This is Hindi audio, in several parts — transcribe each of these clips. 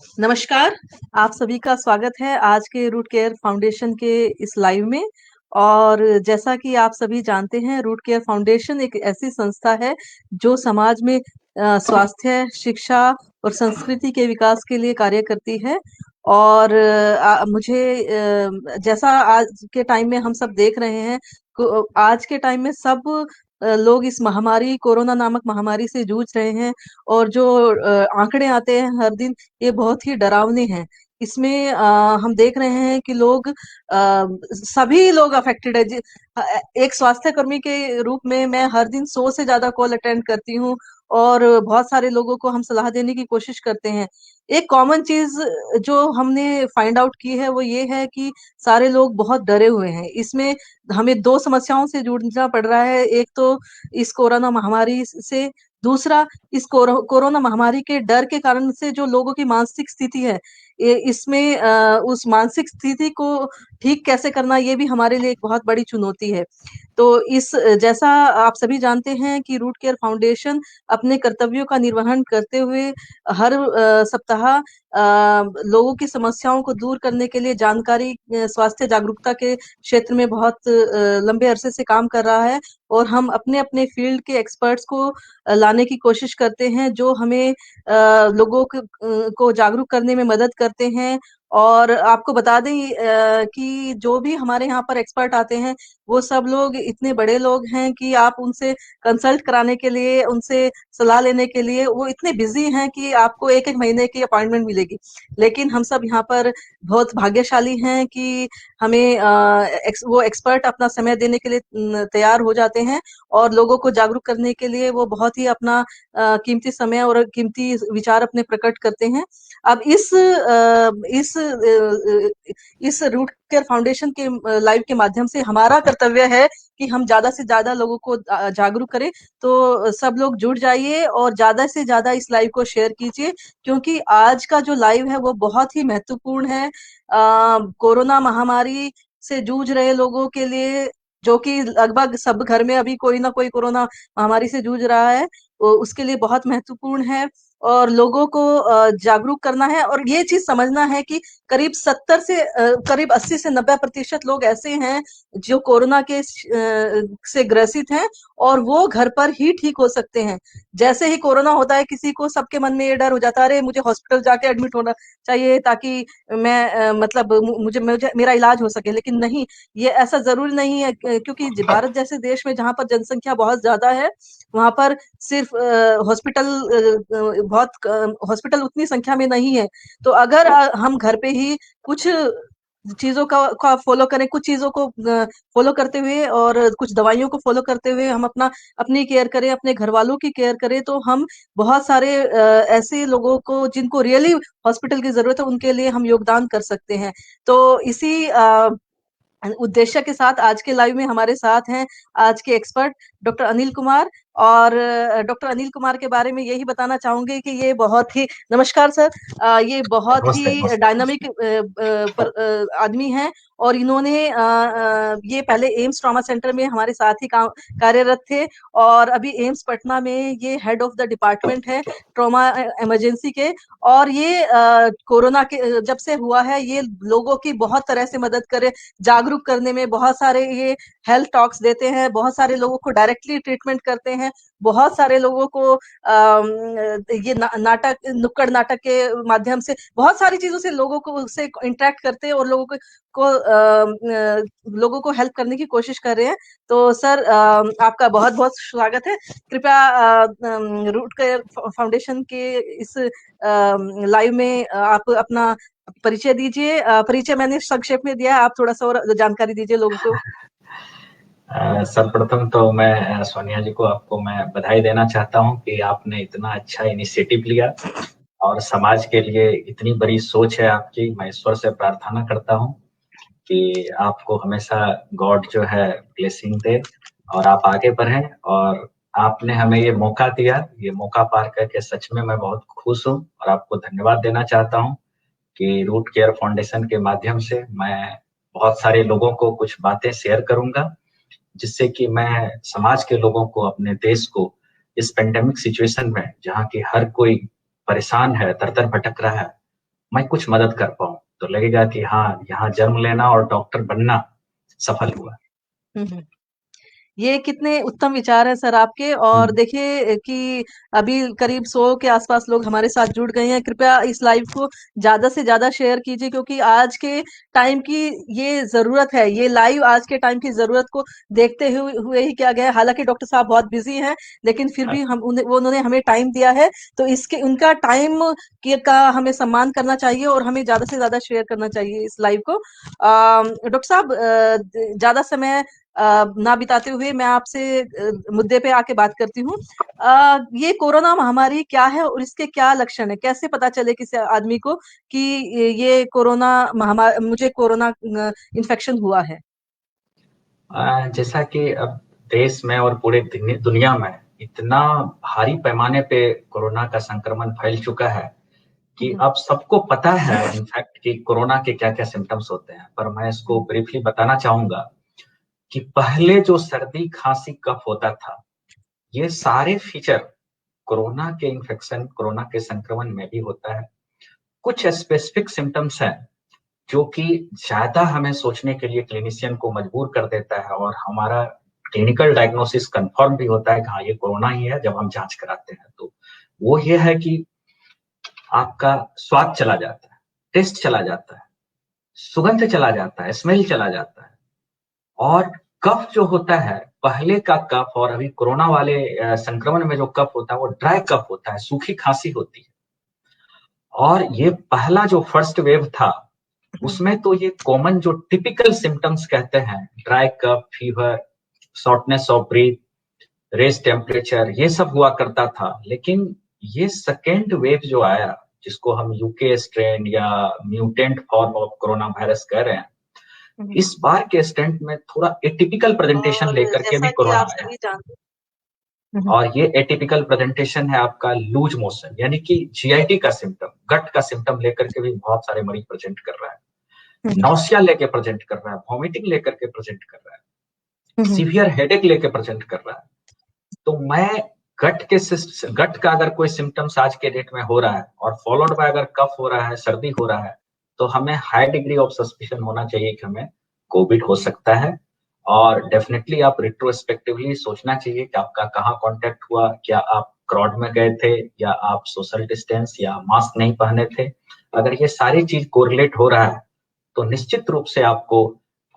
नमस्कार, आप सभी का स्वागत है आज के रूट केयर फाउंडेशन के इस लाइव में। और जैसा कि आप सभी जानते हैं, रूट केयर फाउंडेशन एक ऐसी संस्था है जो समाज में स्वास्थ्य, शिक्षा और संस्कृति के विकास के लिए कार्य करती है। और जैसा आज के टाइम में हम सब देख रहे हैं, आज के टाइम में सब लोग इस महामारी, कोरोना नामक महामारी से जूझ रहे हैं। और जो आंकड़े आते हैं हर दिन, ये बहुत ही डरावने हैं। इसमें हम देख रहे हैं कि सभी लोग अफेक्टेड है। एक स्वास्थ्य कर्मी के रूप में मैं हर दिन 100 से ज्यादा कॉल अटेंड करती हूँ और बहुत सारे लोगों को हम सलाह देने की कोशिश करते हैं। एक कॉमन चीज जो हमने फाइंड आउट की है वो ये है कि सारे लोग बहुत डरे हुए हैं। इसमें हमें 2 समस्याओं से जूझना पड़ रहा है। एक तो इस कोरोना महामारी से, दूसरा इस कोरोना महामारी के डर के कारण से जो लोगों की मानसिक स्थिति है, इसमें उस मानसिक स्थिति को ठीक कैसे करना, ये भी हमारे लिए एक बहुत बड़ी चुनौती है। तो जैसा आप सभी जानते हैं कि रूट केयर फाउंडेशन अपने कर्तव्यों का निर्वहन करते हुए हर सप्ताह लोगों की समस्याओं को दूर करने के लिए जानकारी, स्वास्थ्य जागरूकता के क्षेत्र में बहुत लंबे अरसे से काम कर रहा है। और हम अपने-अपने फील्ड के एक्सपर्ट्स को लाने की कोशिश करते हैं, जो हमें लोगों को जागरूक करने में मदद करते हैं। और आपको बता दें कि जो भी हमारे यहाँ पर एक्सपर्ट आते हैं, वो सब लोग इतने बड़े लोग हैं कि आप उनसे कंसल्ट कराने के लिए, उनसे सलाह लेने के लिए वो इतने बिज़ी हैं कि आपको 1-1 महीने की अपॉइंटमेंट मिलेगी। लेकिन हम सब यहाँ पर बहुत भाग्यशाली हैं कि हमें वो एक्सपर्ट अपना समय देने के लिए तैयार हो जाते हैं और लोगों को जागरूक करने के लिए वो बहुत ही अपना कीमती समय और कीमती विचार अपने प्रकट करते हैं। अब इस रूट केयर फाउंडेशन के लाइव के माध्यम से हमारा कर्तव्य है कि हम ज़्यादा से ज़्यादा लोगों को जागरूक करें। तो सब लोग जुड़ जाइए और ज़्यादा से ज़्यादा इस लाइव को शेयर कीजिए, क्योंकि आज का जो लाइव है वो बहुत ही महत्वपूर्ण है। कोरोना महामारी से जूझ रहे लोगों के लिए, जो कि लगभग सब घर में अभी कोई ना कोई कोरोना महामारी से जूझ रहा है, उसके लिए बहुत महत्वपूर्ण है। और लोगों को जागरूक करना है और ये चीज़ समझना है कि करीब 80 से 90% लोग ऐसे हैं जो कोरोना से ग्रसित हैं और वो घर पर ही ठीक हो सकते हैं। जैसे ही कोरोना होता है, किसी को, सबके मन में ये डर हो जाता है, अरे मुझे हॉस्पिटल जाके एडमिट होना चाहिए ताकि मैं मतलब मुझे मेरा इलाज हो सके। लेकिन नहीं, ये ऐसा ज़रूरी नहीं है, क्योंकि भारत जैसे देश में जहाँ पर जनसंख्या बहुत ज़्यादा है, वहाँ पर सिर्फ हॉस्पिटल उतनी संख्या में नहीं है। तो अगर हम घर पे ही कुछ चीज़ों का फ़ॉलो करें, कुछ चीज़ों को फ़ॉलो करते हुए और कुछ दवाइयों को फ़ॉलो करते हुए हम अपनी केयर करें, अपने घरवालों की केयर करें, तो हम बहुत सारे ऐसे लोगों को जिनको रियली हॉस्पिटल की ज़रूरत है, उनके लिए हम योगदान कर सकते हैं। तो उद्देश्य के साथ आज के लाइव में हमारे साथ हैं आज के एक्सपर्ट डॉक्टर अनिल कुमार। और डॉक्टर अनिल कुमार के बारे में यही बताना चाहूंगी कि ये बहुत ही, नमस्कार सर, ये बहुत नमस्ते ही नमस्ते। डायनामिक आदमी हैं। और इन्होंने ये पहले एम्स ट्रॉमा सेंटर में हमारे साथ ही कार्यरत थे और अभी एम्स पटना में ये हेड ऑफ द डिपार्टमेंट है ट्रॉमा इमरजेंसी के। और ये कोरोना के जब से हुआ है, ये लोगों की बहुत तरह से मदद करे, जागरूक करने में बहुत सारे ये हेल्थ टॉक्स देते हैं, बहुत सारे लोगों को डायरेक्टली ट्रीटमेंट करते हैं, बहुत सारे लोगों को ये नुक्कड़ नाटक के माध्यम से बहुत सारी चीज़ों से लोगों को उससे इंटरैक्ट करते हैं और लोगों को हेल्प करने की कोशिश कर रहे हैं। तो सर, आपका बहुत-बहुत स्वागत है। कृपया रूट केयर फाउंडेशन के इस लाइव में आप अपना परिचय दीजिए। परिचय मैंने संक्षेप में दिया है, आप थोड़ा-सा और जानकारी दीजिए लोगों को। सर्वप्रथम तो मैं सोनिया जी को आपको मैं बधाई देना चाहता हूँ कि आपने इतना अच्छा इनिशिएटिव लिया और समाज के लिए इतनी बड़ी सोच है आपकी। मैं ईश्वर से प्रार्थना करता हूँ कि आपको हमेशा गॉड जो है ब्लेसिंग दे और आप आगे बढ़ें। और आपने हमें ये मौका दिया, ये मौका पार करके सच में मैं बहुत खुश हूँ और आपको धन्यवाद देना चाहता हूँ कि रूट केयर फाउंडेशन के माध्यम से मैं बहुत सारे लोगों को कुछ बातें शेयर करूँगा, जिससे कि मैं समाज के लोगों को, अपने देश को इस पेंडेमिक सिचुएशन में, जहाँ की हर कोई परेशान है, दर-दर भटक रहा है, मैं कुछ मदद कर पाऊं, तो लगेगा कि हाँ, यहाँ जन्म लेना और डॉक्टर बनना सफल हुआ। हुँ, हुँ। ये कितने उत्तम विचार हैं सर आपके। और हम्म, देखिए कि अभी करीब 100 के आसपास लोग हमारे साथ जुड़ गए हैं। कृपया इस लाइव को ज़्यादा से ज़्यादा शेयर कीजिए, क्योंकि आज के टाइम की ये ज़रूरत है। ये लाइव आज के टाइम की ज़रूरत को देखते हुए ही किया गया है। हालाँकि डॉक्टर साहब बहुत बिज़ी हैं, लेकिन फिर भी हम उन्होंने हमें टाइम दिया है, तो इसके उनका टाइम के का हमें सम्मान करना चाहिए और हमें ज़्यादा से ज़्यादा शेयर करना चाहिए इस लाइव को। डॉक्टर साहब, ज़्यादा समय ना बिताते हुए मैं आपसे मुद्दे पे आके बात करती हूँ। ये कोरोना महामारी क्या है और इसके क्या लक्षण है? कैसे पता चले किसी आदमी को कि ये कोरोना मुझे कोरोना इन्फेक्शन हुआ है? जैसा कि अब देश में और पूरे दुनिया में इतना भारी पैमाने पे कोरोना का संक्रमण फैल चुका है कि हुँ, अब सबको पता है इनफैक्ट कि कोरोना के क्या-क्या सिम्पटम्स होते हैं। पर मैं इसको हुँ, ब्रीफली बताना चाहूँगा कि पहले जो सर्दी, खाँसी, कफ होता था, ये सारे फीचर कोरोना के इन्फेक्शन, कोरोना के संक्रमण में भी होता है। कुछ स्पेसिफिक सिम्पटम्स हैं जो कि ज़्यादा हमें सोचने के लिए क्लिनिशियन को मजबूर कर देता है और हमारा क्लिनिकल डायग्नोसिस कन्फर्म भी होता है कि हाँ, ये कोरोना ही है जब हम जाँच कराते हैं तो। वो ये है कि आपका स्वाद चला जाता है, टेस्ट चला जाता है, सुगंध चला जाता है, स्मेल चला जाता है और कफ जो होता है, पहले का कफ और अभी कोरोना वाले संक्रमण में जो कफ होता है, वो ड्राई कफ होता है, सूखी खाँसी होती है। और ये पहला जो फर्स्ट वेव था, हुँ, उसमें तो ये कॉमन जो टिपिकल सिम्पटम्स कहते हैं, dry cough, fever, shortness of breath, raised temperature, ये सब हुआ करता था। लेकिन ये सेकंड वेव जो आया, जिसको हम यूके स्ट्रेन या mutant form of corona virus कह रहे हैं, हुँ। इस बार के स्टेंट में थोड़ा एटिपिकल प्रेजेंटेशन और लेकर के भी जैसा कि कोरोना आप आया है। सभी जानते हुँ, हुँ, और ये एटिपिकल प्रेजेंटेशन है आपका लूज मोशन, यानी कि जीआईटी का सिम्पटम, गट का सिम्पटम लेकर के भी बहुत सारे मरीज प्रेजेंट कर रहा है। हुँ, नौसिया लेके प्रेजेंट कर रहा है, वॉमिटिंग लेकर के प्रेजेंट कर रहा है, हुँ, हुँ, सीवियर हेडेक लेके प्रेजेंट कर रहा है। तो मैं गट का अगर कोई सिम्पटम्स आज के डेट में हो रहा है और फॉलोड बाय अगर कफ हो रहा है, सर्दी हो रहा है, तो हमें हाई डिग्री ऑफ सस्पिशन होना चाहिए कि हमें कोविड हो सकता है। और डेफिनेटली आप रिट्रोस्पेक्टिवली सोचना चाहिए कि आपका कहाँ कॉन्टैक्ट हुआ, क्या आप क्राउड में गए थे या आप सोशल डिस्टेंस या मास्क नहीं पहने थे। अगर ये सारी चीज कोरिलेट हो रहा है तो निश्चित रूप से आपको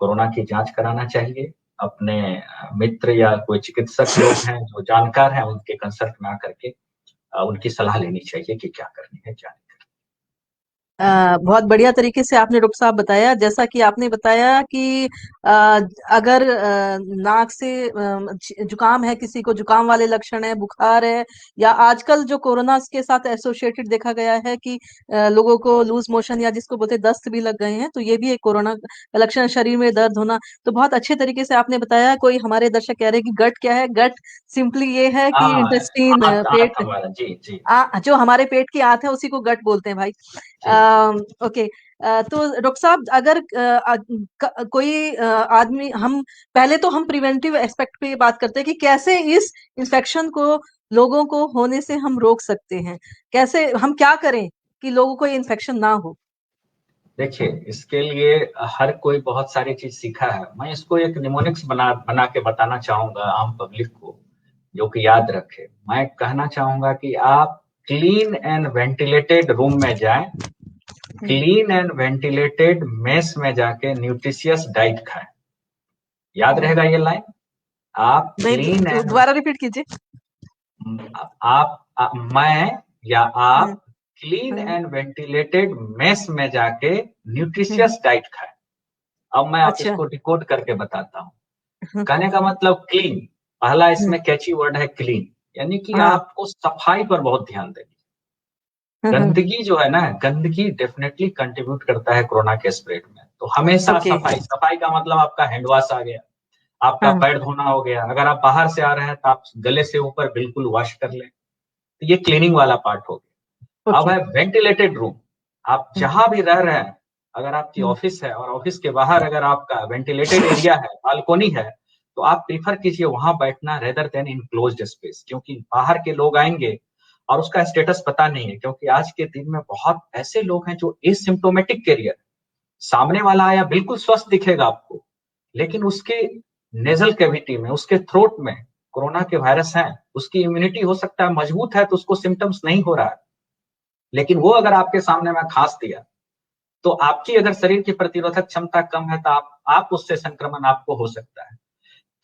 कोरोना की जांच कराना चाहिए। अपने मित्र या कोई चिकित्सक लोग हैं जो जानकार हैं उनके कंसल्ट में आकर के उनकी सलाह लेनी चाहिए कि क्या करनी है क्या नहीं। बहुत बढ़िया तरीके से आपने डॉक्टर साहब बताया। जैसा कि आपने बताया कि अगर नाक से जुकाम है, किसी को जुकाम वाले लक्षण है, बुखार है, या आजकल जो कोरोना के साथ एसोसिएटेड देखा गया है कि लोगों को लूज मोशन या जिसको बोलते हैं दस्त भी लग गए हैं, तो ये भी एक कोरोना का लक्षण है, शरीर में दर्द होना। तो बहुत अच्छे तरीके से आपने बताया। कोई हमारे दर्शक कह रहे हैं कि गट क्या है? गट सिंपली ये है कि हाँ, इंटेस्टाइन, आंत पेट, हमारा जी जी जो हमारे पेट की आंत है उसी को गट बोलते हैं भाई। जी जी। ओके। तो डॉक्टर साहब, अगर कोई आदमी, हम पहले तो हम प्रिवेंटिव एस्पेक्ट पे बात करते हैं कि कैसे इस इन्फेक्शन को लोगों को होने से हम रोक सकते हैं। कैसे हम क्या करें कि लोगों को ये इन्फेक्शन ना हो? देखिए, इसके लिए हर कोई बहुत सारी चीज सीखा है। मैं इसको एक निमोनिक्स बना बना के बताना चाहूंगा आम पब्लिक को, जो कि याद रखे। मैं कहना चाहूंगा कि आप क्लीन एंड वेंटिलेटेड रूम में जाएं, हम्म, क्लीन एंड वेंटिलेटेड मेस में जाके न्यूट्रिशियस डाइट खाएं। याद हम्म। रहेगा ये लाइन। आप नहीं, क्लीन एंड दोबारा रिपीट कीजिए। मैं या हम्म, आप clean hmm, and ventilated mess में जाके हम्म। न्यूट्रिशियस डाइट खाएं। अब मैं आप अच्छा। इसको डिकोड करके बताता हूँ। हम्म, कहने का मतलब क्लीन, पहला हम्म, इसमें कैची वर्ड है क्लीन, यानी कि हाँ। आपको सफाई पर बहुत ध्यान देंगे। हम्म। गंदगी जो है ना, गंदगी डेफिनेटली कंट्रीब्यूट करता है कोरोना के स्प्रेड में। तो हमेशा ओके। सफाई, सफाई का मतलब आपका हैंड वॉश आ गया, आपका हाँ। पैर धोना हो गया। अगर आप बाहर से आ रहे हैं तो आप गले से ऊपर बिल्कुल वॉश कर लें। तो ये क्लीनिंग वाला पार्ट हो गया। अब ओके। है वेंटिलेटेड रूम। आप हम्म, जहां भी रह रहे हैं, अगर आपकी हम्म, ऑफिस है और ऑफिस के बाहर अगर आपका वेंटिलेटेड एरिया है, बालकोनी है, तो आप प्रीफर कीजिए वहां बैठना rather then in closed space, क्योंकि बाहर के लोग आएंगे और उसका स्टेटस पता नहीं है, क्योंकि आज के दिन में बहुत ऐसे लोग हैं जो एसिम्प्टोमेटिक कैरियर, सामने वाला आया बिल्कुल स्वस्थ दिखेगा आपको, लेकिन उसके नेजल कैविटी में, उसके थ्रोट में कोरोना के वायरस हैं, उसकी इम्यूनिटी हो सकता है मजबूत है तो उसको सिम्टम्स नहीं हो रहा है, लेकिन वो अगर आपके सामने में खांस दिया तो आपकी अगर शरीर की प्रतिरोधक क्षमता कम है तो आप उससे संक्रमण आपको हो सकता है।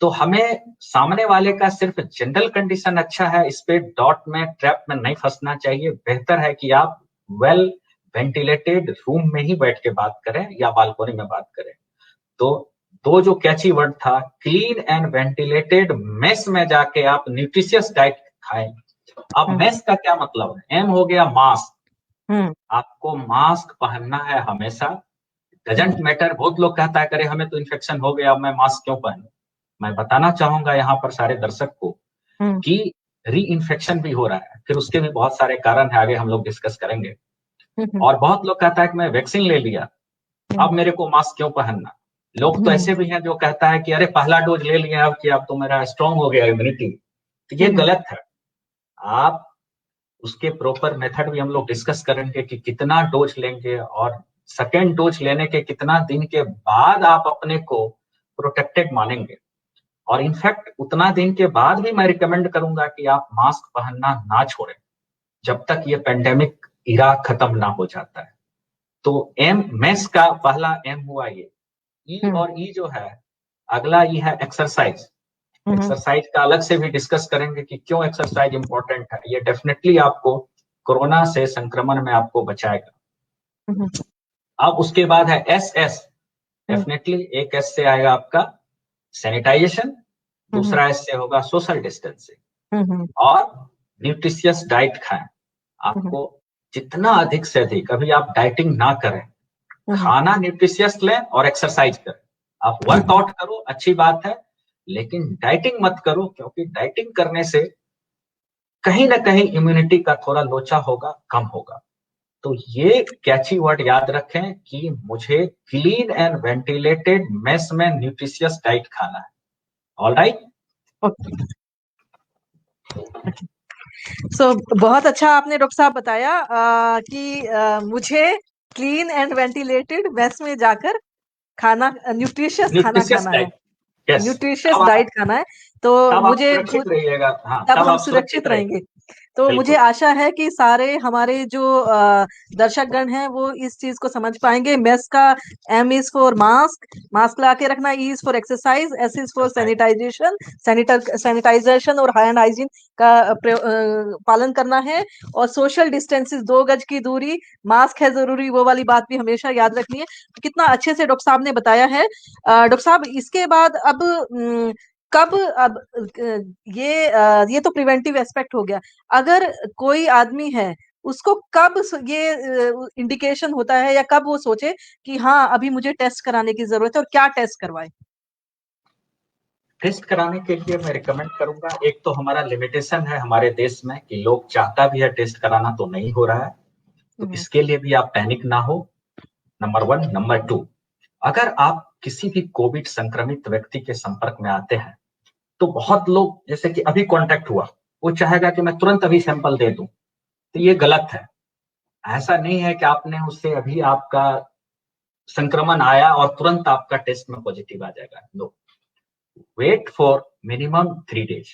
तो हमें सामने वाले का सिर्फ जनरल कंडीशन अच्छा है, इस पे डॉट में ट्रैप में नहीं फंसना चाहिए। बेहतर है कि आप वेल वेंटिलेटेड रूम में ही बैठ के बात करें या बालकोनी में बात करें। तो दो जो कैची वर्ड था, क्लीन एंड वेंटिलेटेड मेस में जाके आप न्यूट्रिशियस डाइट खाएं। अब मेस का क्या मतलब है? एम हो गया मास्क, आपको मास्क पहनना है हमेशा, डजंट मैटर। बहुत लोग कहता है करे हमें तो इन्फेक्शन हो गया, मैं मास्क क्यों पहनूं? मैं बताना चाहूंगा यहाँ पर सारे दर्शक को कि री इन्फेक्शन भी हो रहा है, फिर उसके भी बहुत सारे कारण है, आगे हम लोग डिस्कस करेंगे। और बहुत लोग कहता है कि मैं वैक्सीन ले लिया, अब मेरे को मास्क क्यों पहनना? लोग तो ऐसे भी हैं जो कहता है कि अरे पहला डोज ले लिया अब कि अब तो मेरा स्ट्रांग हो गया इम्यूनिटी। तो ये गलत है। आप उसके प्रॉपर मेथड भी हम लोग डिस्कस करेंगे कि कितना डोज लेंगे और सेकेंड डोज लेने के कितना दिन के बाद आप अपने को प्रोटेक्टेड मानेंगे। और इनफैक्ट उतना दिन के बाद भी मैं रिकमेंड करूंगा कि आप मास्क पहनना ना छोड़ें जब तक ये पेंडेमिक इरा खत्म ना हो जाता है। तो एम मेस का पहला एम हुआ ये। ई और ई जो है, अगला ई है एक्सरसाइज। एक्सरसाइज का अलग से भी डिस्कस करेंगे कि क्यों एक्सरसाइज इंपॉर्टेंट है। ये डेफिनेटली आपको कोरोना से संक्रमण में आपको बचाएगा। अब उसके बाद है एस एस। डेफिनेटली एक एस से आएगा आपका सैनिटाइजेशन, दूसरा एस से होगा सोशल डिस्टेंसिंग और न्यूट्रिशियस डाइट खाएं। आपको जितना अधिक से अधिक, अभी आप डाइटिंग ना करें, खाना न्यूट्रिशियस लें और एक्सरसाइज करें। आप वर्कआउट करो, अच्छी बात है, लेकिन डाइटिंग मत करो, क्योंकि डाइटिंग करने से कहीं ना कहीं इम्यूनिटी का थोड़ा लोचा होगा, कम होगा। तो ये कैची वर्ड याद रखें कि मुझे क्लीन एंड वेंटिलेटेड मेस में न्यूट्रिशियस डाइट खाना है। ऑलराइट। सो बहुत अच्छा आपने डॉक्टर साहब बताया कि मुझे क्लीन एंड वेंटिलेटेड मेस में जाकर खाना, न्यूट्रिशियस खाना खाना है, न्यूट्रिशियस डाइट खाना है। तो मुझे सुरक्षित रहिएगा। हाँ, तब हम सुरक्षित रहेंगे। तो मुझे आशा है कि सारे हमारे जो दर्शकगण हैं वो इस चीज को समझ पाएंगे। मेस का M is for mask, mask ला के रखना, E is for exercise, S is for sanitization, sanitization और हैंड हाइजीन का पालन करना है, और सोशल डिस्टेंसेस, 2 गज की दूरी, मास्क है जरूरी, वो वाली बात भी हमेशा याद रखनी है। कितना अच्छे से डॉक्टर साहब ने बताया है। डॉक्टर साहब, इसके बाद अब कब, अब ये तो प्रिवेंटिव एस्पेक्ट हो गया। अगर कोई आदमी है, उसको कब ये इंडिकेशन होता है या कब वो सोचे कि हाँ अभी मुझे टेस्ट कराने की जरूरत है, और क्या टेस्ट करवाए? टेस्ट कराने के लिए मैं रिकमेंड करूंगा, एक तो हमारा लिमिटेशन है हमारे देश में कि लोग चाहता भी है टेस्ट कराना तो नहीं हो रहा है, तो इसके लिए भी आप पैनिक ना हो, नंबर 1। नंबर 2, अगर आप किसी भी कोविड संक्रमित व्यक्ति के संपर्क में आते हैं तो बहुत लोग, जैसे कि अभी कांटेक्ट हुआ, वो चाहेगा कि मैं तुरंत अभी सैंपल दे दूं, तो ये गलत है। ऐसा नहीं है कि आपने उससे अभी आपका संक्रमण आया और तुरंत आपका टेस्ट में पॉजिटिव आ जाएगा। No, wait for minimum 3 days.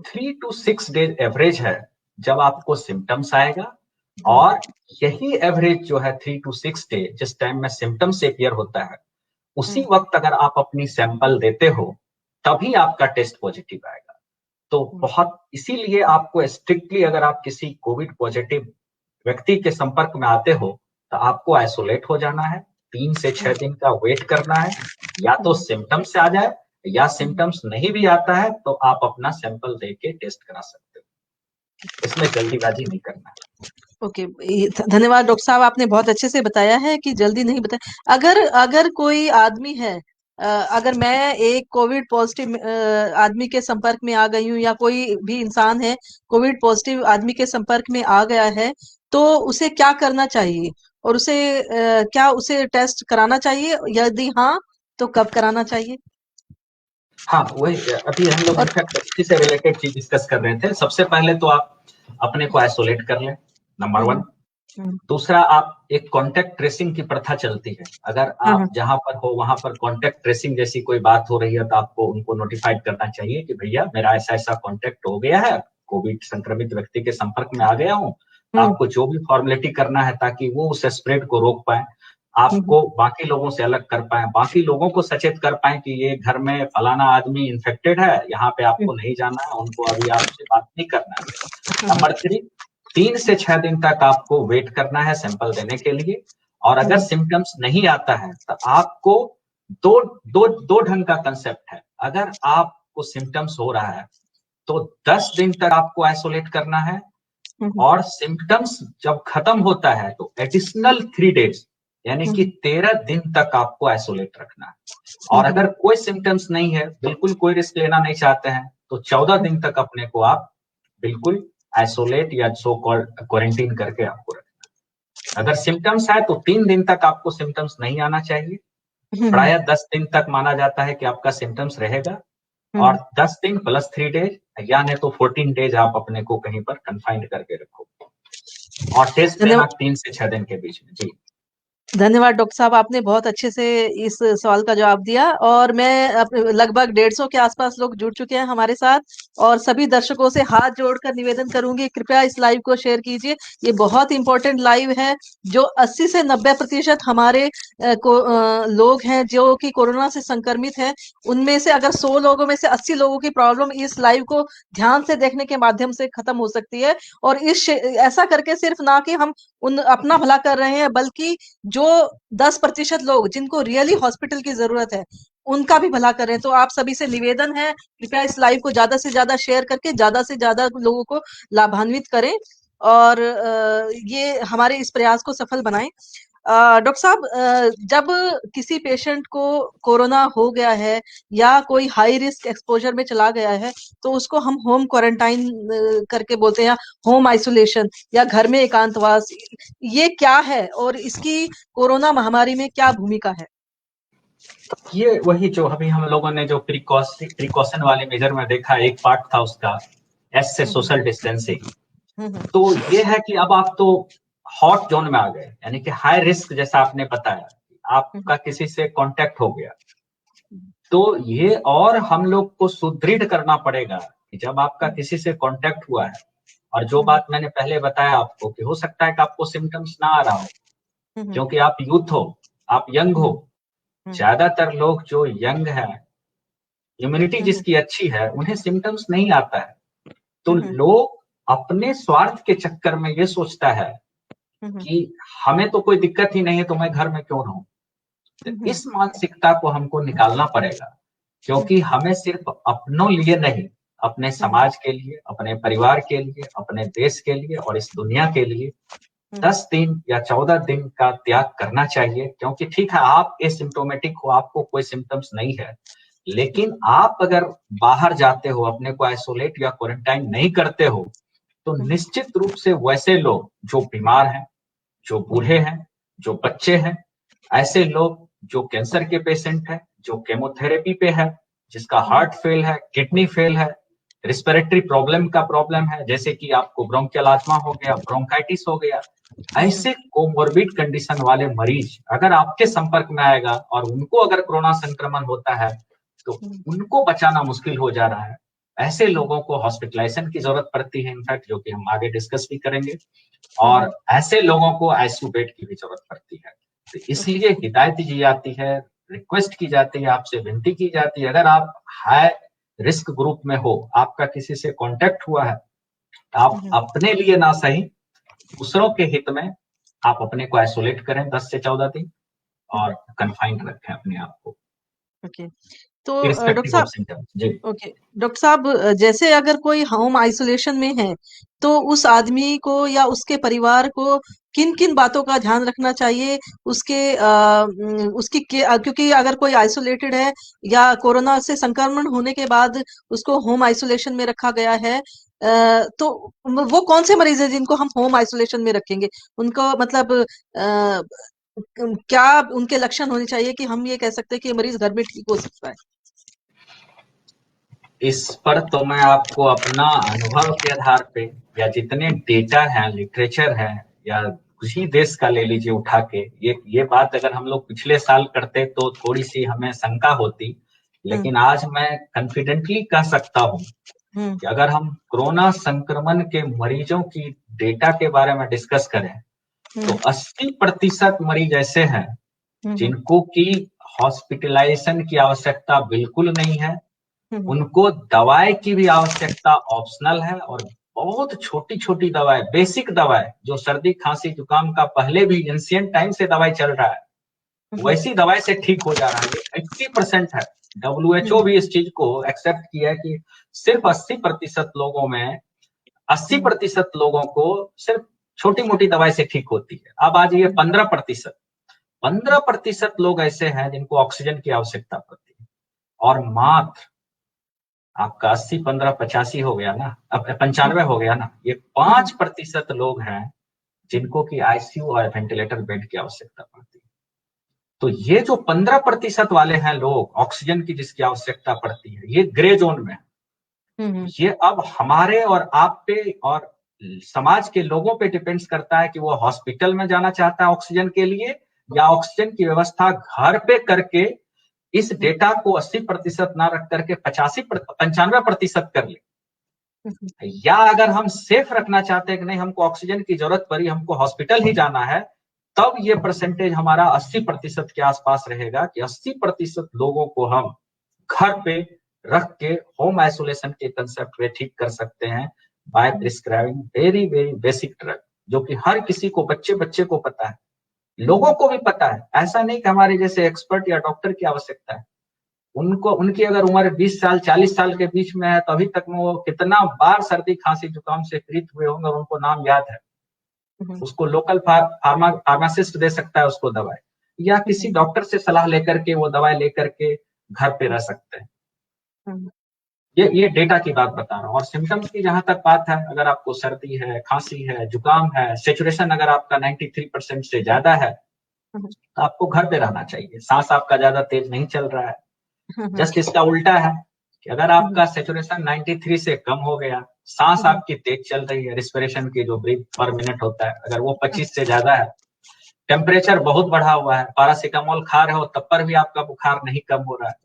3 to 6 days average है जब आपको सिम्टम्स आएगा, और यही एवरेज जो है 3 to 6 डे जिस टाइम में सिम्टम्स अपीयर होता है, उसी वक्त अगर आप अपनी सैंपल देते हो तभी आपका टेस्ट पॉजिटिव आएगा। तो बहुत, इसीलिए आपको स्ट्रिक्टली, अगर आप किसी कोविड पॉजिटिव व्यक्ति के संपर्क में आते हो तो आपको आइसोलेट हो जाना है, 3 से 6 दिन का वेट करना है, या तो सिम्टम्स आ जाए, या सिम्टम्स नहीं भी आता है तो आप अपना सैंपल दे के टेस्ट करा सकते हो। इसमें जल्दीबाजी नहीं करना है। ओके, धन्यवाद डॉक्टर साहब, आपने बहुत अच्छे से बताया है कि जल्दी नहीं बताया। अगर कोई आदमी है, अगर मैं एक कोविड पॉजिटिव आदमी के संपर्क में आ गई हूँ, या कोई भी इंसान है कोविड पॉजिटिव आदमी के संपर्क में आ गया है, तो उसे क्या करना चाहिए, और उसे क्या उसे टेस्ट कराना चाहिए? यदि हाँ, तो कब कराना चाहिए? हाँ, वही अभी हम लोग इनफैक्ट इसी से रिलेटेड चीज डिस्कस कर रहे थे। सबसे पहले तो आप अपने को आइसोलेट कर लें, नंबर वन। दूसरा, आप एक कॉन्टेक्ट ट्रेसिंग की प्रथा चलती है, अगर आप जहां पर हो वहां पर कॉन्टेक्ट ट्रेसिंग जैसी कोई बात हो रही है तो आपको उनको नोटिफाइड करना चाहिए कि भैया मेरा ऐसा ऐसा कॉन्टेक्ट हो गया है, कोविड संक्रमित व्यक्ति के संपर्क में आ गया हूँ। आपको जो भी फॉर्मेलिटी करना है ताकि वो उस स्प्रेड को रोक पाए, आपको बाकी लोगों से अलग कर पाए, बाकी लोगों को सचेत कर पाए कि ये घर में फलाना आदमी इन्फेक्टेड है, यहाँ पे आपको नहीं जाना है, उनको अभी आपसे बात नहीं करना है। नंबर थ्री, 3 से 6 दिन तक आपको वेट करना है सैंपल देने के लिए, और अगर सिम्टम्स नहीं आता है तो आपको दो दो दो ढंग का कंसेप्ट है। अगर आपको सिम्टम्स हो रहा है तो 10 दिन तक आपको आइसोलेट करना है, और सिम्टम्स जब खत्म होता है तो एडिशनल 3 डेज यानी कि 13 दिन तक आपको आइसोलेट रखना है। और अगर कोई सिम्टम्स नहीं है, बिल्कुल कोई रिस्क लेना नहीं चाहते हैं, तो 14 दिन तक अपने को आप बिल्कुल आइसोलेट या सो कॉल्ड क्वारंटीन करके आपको रखना है। अगर सिम्टम्स है तो 3 दिन तक आपको सिम्टम्स नहीं आना चाहिए, प्राय 10 दिन तक माना जाता है कि आपका सिम्टम्स रहेगा, और 10 दिन प्लस 3 डेज या नहीं तो 14 डेज आप अपने को कहीं पर कन्फाइंड करके रखो, और टेस्ट लेना 3 से 6 दिन के बीच में। जी धन्यवाद डॉक्टर साहब, आपने बहुत अच्छे से इस सवाल का जवाब दिया। और मैं लगभग 150 के आसपास लोग जुड़ चुके हैं हमारे साथ, और सभी दर्शकों से हाथ जोड़कर निवेदन करूंगी, कृपया इस लाइव को शेयर कीजिए। ये बहुत इंपॉर्टेंट लाइव है। जो 80 से 90% हमारे लोग हैं जो कि कोरोना से संक्रमित हैं, उनमें से अगर 100 लोगों में से 80 लोगों की प्रॉब्लम इस लाइव को ध्यान से देखने के माध्यम से खत्म हो सकती है। और ऐसा करके सिर्फ ना कि हम अपना भला कर रहे हैं, बल्कि जो 10% लोग जिनको रियली हॉस्पिटल की जरूरत है उनका भी भला करें। तो आप सभी से निवेदन है, कृपया इस लाइव को ज्यादा से ज्यादा शेयर करके ज्यादा से ज्यादा लोगों को लाभान्वित करें, और ये हमारे इस प्रयास को सफल बनाएं। डॉक्टर साहब, जब किसी पेशेंट को कोरोना हो गया है या कोई हाई रिस्क एक्सपोजर में चला गया है, तो उसको हम होम क्वारंटाइन करके बोलते हैं, होम आइसोलेशन या घर में एकांतवास। ये क्या है और इसकी कोरोना महामारी में क्या भूमिका है? ये वही जो अभी हम लोगों ने जो प्रिकॉशन वाले मेजर में देखा, एक पार्ट था उसका एस से सोशल डिस्टेंसिंग। तो ये है कि अब आप तो हॉट जोन में आ गए, यानी कि हाई रिस्क, जैसा आपने बताया आपका किसी से कांटेक्ट हो गया, तो ये और हम लोग को सुदृढ़ करना पड़ेगा कि जब आपका किसी से कांटेक्ट हुआ है, और जो बात मैंने पहले बताया आपको कि हो सकता है कि आपको सिम्टम्स ना आ रहा हो क्योंकि आप यूथ हो, आप यंग हो। ज्यादातर लोग जो यंग है, इम्यूनिटी जिसकी अच्छी है, उन्हें सिम्टम्स नहीं आता है। तो लोग अपने स्वार्थ के चक्कर में ये सोचता है कि हमें तो कोई दिक्कत ही नहीं है तो मैं घर में क्यों रहूं। तो इस मानसिकता को हमको निकालना पड़ेगा, क्योंकि हमें सिर्फ अपनों लिए नहीं, अपने समाज के लिए, अपने परिवार के लिए, अपने देश के लिए और इस दुनिया के लिए 10 दिन या 14 दिन का त्याग करना चाहिए। क्योंकि ठीक है, आप एसिम्प्टोमेटिक हो, आपको कोई सिम्टम्स नहीं है, लेकिन आप अगर बाहर जाते हो, अपने को आइसोलेट या क्वारंटाइन नहीं करते हो, तो निश्चित रूप से वैसे लोग जो बीमार हैं, जो बूढ़े हैं, जो बच्चे हैं, ऐसे लोग जो कैंसर के पेशेंट हैं, जो केमोथेरेपी पे है, जिसका हार्ट फेल है, किडनी फेल है, रिस्पिरेटरी प्रॉब्लम का प्रॉब्लम है, जैसे कि आपको ब्रोंकियल अस्थमा हो गया, ब्रोंकाइटिस हो गया, ऐसे कोमोर्बिड कंडीशन वाले मरीज अगर आपके संपर्क में आएगा और उनको अगर कोरोना संक्रमण होता है तो उनको बचाना मुश्किल हो जा रहा है। ऐसे लोगों को हॉस्पिटलाइजेशन की जरूरत पड़ती है, इनफैक्ट, जो कि हम आगे डिस्कस भी करेंगे, और ऐसे लोगों को आईसीयू बेड की भी जरूरत पड़ती है। तो इसलिए हिदायत दी जाती है, रिक्वेस्ट की जाती है, आपसे विनती की जाती है, अगर आप हाई रिस्क ग्रुप में हो, आपका किसी से कांटेक्ट हुआ है, आप अपने लिए ना सही, दूसरों के हित में आप अपने को आइसोलेट करें 10 से 14 दिन और कन्फाइंड रखें अपने आप को, ओके। तो डॉक्टर इरिस्पेक्टिव ऑफ साहब, सिम्टम्स। जी ओके डॉक्टर साहब, जैसे अगर कोई होम आइसोलेशन में है, तो उस आदमी को या उसके परिवार को किन किन बातों का ध्यान रखना चाहिए? क्योंकि अगर कोई आइसोलेटेड है या कोरोना से संक्रमण होने के बाद उसको होम आइसोलेशन में रखा गया है, तो वो कौन से मरीज है जिनको हम होम आइसोलेशन में रखेंगे? उनको मतलब क्या उनके लक्षण होने चाहिए कि हम ये कह सकते हैं कि ये मरीज घर में ठीक हो सकता है? इस पर तो मैं आपको अपना अनुभव के आधार पे या जितने डेटा है, लिटरेचर है, या किसी देश का ले लीजिए उठा के, ये बात अगर हम लोग पिछले साल करते तो थोड़ी सी हमें शंका होती, हम्म लेकिन आज मैं कॉन्फिडेंटली कह सकता हूँ हम्म कि अगर हम कोरोना संक्रमण के मरीजों की डेटा के बारे में डिस्कस करें तो हम्म 80% मरीज ऐसे हैं हम्म जिनको की हॉस्पिटलाइजेशन की आवश्यकता बिल्कुल नहीं है, हम्म उनको दवाई की भी आवश्यकता ऑप्शनल है, और बहुत छोटी छोटी दवाएं, बेसिक दवाएं जो सर्दी खांसी जुकाम का पहले भी एंशिएंट टाइम से दवाई चल रहा है, हम्म वैसी दवाई से ठीक हो जा रहा है। ये 80% है। डब्ल्यूएचओ हम्म भी इस चीज को एक्सेप्ट किया है कि सिर्फ 80% लोगों में, अस्सी हम्म प्रतिशत लोगों को सिर्फ छोटी मोटी दवाई से ठीक होती है। अब आज ये 15%, 15% लोग ऐसे हैं जिनको ऑक्सीजन की आवश्यकता पड़ती है, और मात्र आपका 80, 15, 85 हो गया ना, अब 95 हो गया ना, ये 5% लोग हैं जिनको की आईसीयू और वेंटिलेटर बेड की आवश्यकता पड़ती है। तो ये जो 15% वाले हैं लोग ऑक्सीजन की जिसकी आवश्यकता पड़ती है, ये ग्रे जोन में है। हम्म ये अब हमारे और आप पे और समाज के लोगों पे डिपेंड्स करता है कि वो हॉस्पिटल में जाना चाहता है ऑक्सीजन के लिए, या ऑक्सीजन की व्यवस्था घर पे करके इस डेटा को 80% ना रख करके 95% कर ले, या अगर हम सेफ रखना चाहते हैं कि नहीं हमको ऑक्सीजन की जरूरत पड़ी, हमको हॉस्पिटल ही जाना है, तब ये परसेंटेज हमारा 80% के आसपास रहेगा कि 80% लोगों को हम घर पे रख के होम आइसोलेशन के कंसेप्ट में ठीक कर सकते हैं by prescribing very very basic drug, जो कि हर किसी को, बच्चे बच्चे को पता है, लोगों को भी पता है। ऐसा नहीं कि हमारे जैसे एक्सपर्ट या डॉक्टर की आवश्यकता है, उनको, उनकी अगर उम्र 20 साल 40 साल के बीच में है तो अभी तक में वो कितना बार सर्दी खांसी जुकाम से पीड़ित हुए होंगे और उनको नाम याद है। उसको लोकल फार्मासिस्ट दे सकता है उसको दवाई, या किसी डॉक्टर से सलाह लेकर के वो दवाई लेकर के घर पे रह सकते हैं। ये डेटा की बात बता रहा हूँ। और सिम्टम्स की जहां तक बात है, अगर आपको सर्दी है, खांसी है, जुकाम है, सेचुरेशन अगर आपका 93% से ज्यादा है, तो आपको घर पे रहना चाहिए। सांस आपका ज्यादा तेज नहीं चल रहा है। जस्ट इसका उल्टा है कि अगर आपका सेचुरेशन 93 से कम हो गया, सांस आपकी तेज चल रही है, रिस्पिरेशन की जो ब्रीथ पर मिनट होता है अगर वो 25 से ज्यादा है, टेम्परेचर बहुत बढ़ा हुआ है, पैरासिटामोल खा रहे हो तब पर भी आपका बुखार नहीं कम हो रहा है,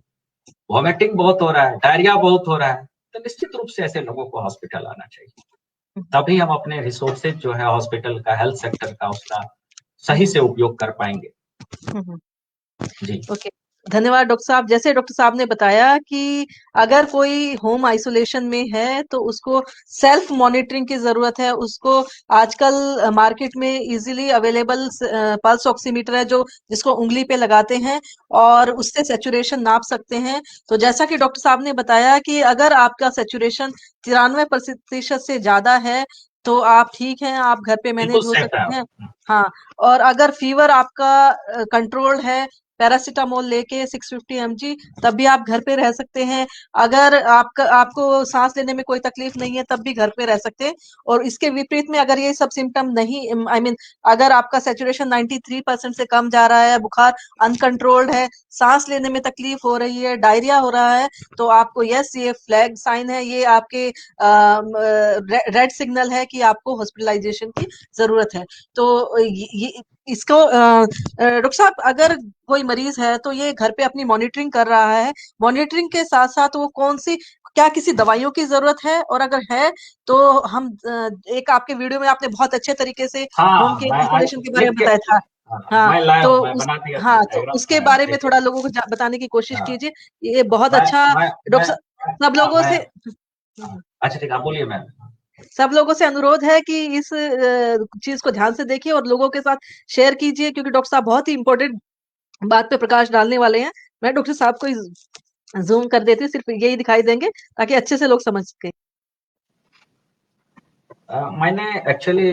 वॉमिटिंग बहुत हो रहा है, डायरिया बहुत हो रहा है, तो निश्चित रूप से ऐसे लोगों को हॉस्पिटल आना चाहिए। तभी हम अपने रिसोर्सेज जो है हॉस्पिटल का, हेल्थ सेक्टर का, उसका सही से उपयोग कर पाएंगे। जी ओके, धन्यवाद डॉक्टर साहब। जैसे डॉक्टर साहब ने बताया कि अगर कोई होम आइसोलेशन में है तो उसको सेल्फ मॉनिटरिंग की जरूरत है। उसको आजकल मार्केट में इजीली अवेलेबल पल्स ऑक्सीमीटर है जो जिसको उंगली पे लगाते हैं और उससे सेचुरेशन नाप सकते हैं। तो जैसा कि डॉक्टर साहब ने बताया कि अगर आपका सेचुरेशन 93% से ज्यादा है तो आप ठीक हैं, आप घर पे बिल्कुल मैनेज हो सेफ है सकते आप। हैं। हाँ, और अगर फीवर आपका कंट्रोल है, पैरासिटामोल लेके 650 mg, तब भी आप घर पे रह सकते हैं। अगर आपको सांस लेने में कोई तकलीफ नहीं है तब भी घर पे रह सकते हैं। और इसके विपरीत में अगर ये सब सिम्टम नहीं, आई मीन अगर आपका सेचुरेशन 93% से कम जा रहा है, बुखार अनकंट्रोल्ड है, सांस लेने में तकलीफ हो रही है, डायरिया हो रहा है, तो आपको यस, ये फ्लैग साइन है, ये आपके रेड सिग्नल है कि आपको हॉस्पिटलाइजेशन की जरूरत है। तो इसको डॉक्टर साहब, अगर कोई मरीज है तो ये घर पे अपनी मॉनिटरिंग कर रहा है, मॉनिटरिंग के साथ साथ वो कौन सी, क्या किसी दवाइयों की जरूरत है, और अगर है तो हम एक आपके वीडियो में आपने बहुत अच्छे तरीके से होम हाँ, केयर मैं आज आइसोलेशन के बारे लिख में के, बताया था। हाँ, हाँ, मैं लाया तो हूँ, मैं उस बना दिया हाँ, तो डायग्राम उसके है, बारे में देखिए। थोड़ा लोगों को बताने की कोशिश हाँ, कीजिए। ये बहुत मैं अच्छा मैं मैं डॉक्टर सब हाँ, लोगों मैं से हाँ, अच्छा ठीक है, आप बोलिए मैम। सब लोगों से अनुरोध है कि इस चीज को ध्यान से देखिए और लोगों के साथ शेयर कीजिए, क्योंकि डॉक्टर साहब बहुत ही इंपॉर्टेंट बात पे प्रकाश डालने वाले हैं। मैं डॉक्टर साहब को ज़ूम कर देती हूँ, सिर्फ यही दिखाई देंगे ताकि अच्छे से लोग समझ सकें। मैंने एक्चुअली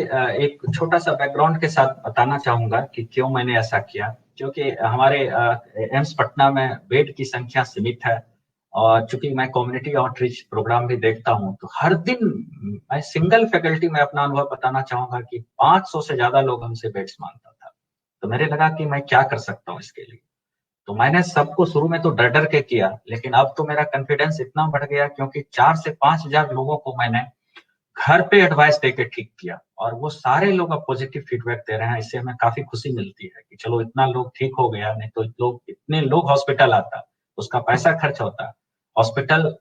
एक छोटा सा बैकग्राउंड के साथ बताना चाहूंगा कि क्यों मैंने ऐसा किया। क्योंकि हमारे एम्स पटना में बेड की संख्या सीमित है, और चूंकि मैं कम्युनिटी आउटरीच प्रोग्राम भी देखता हूं, तो हर दिन मैं सिंगल फैकल्टी में अपना अनुभव बताना चाहूंगा कि 500 से ज्यादा लोग हमसे बेड्स मांगता था। तो मेरे लगा कि मैं क्या कर सकता हूँ इसके लिए। तो मैंने सबको शुरू में तो डर डर के किया, लेकिन अब तो मेरा कॉन्फिडेंस इतना बढ़ गया क्योंकि 4 से 5,000 लोगों को मैंने घर पे एडवाइस देके ठीक किया और वो सारे लोग अब पॉजिटिव फीडबैक दे रहे हैं। इससे हमें काफी खुशी मिलती है कि चलो इतना लोग ठीक हो गया, नहीं तो लोग इतने लोग हॉस्पिटल आता, उसका पैसा खर्च होता, हॉस्पिटल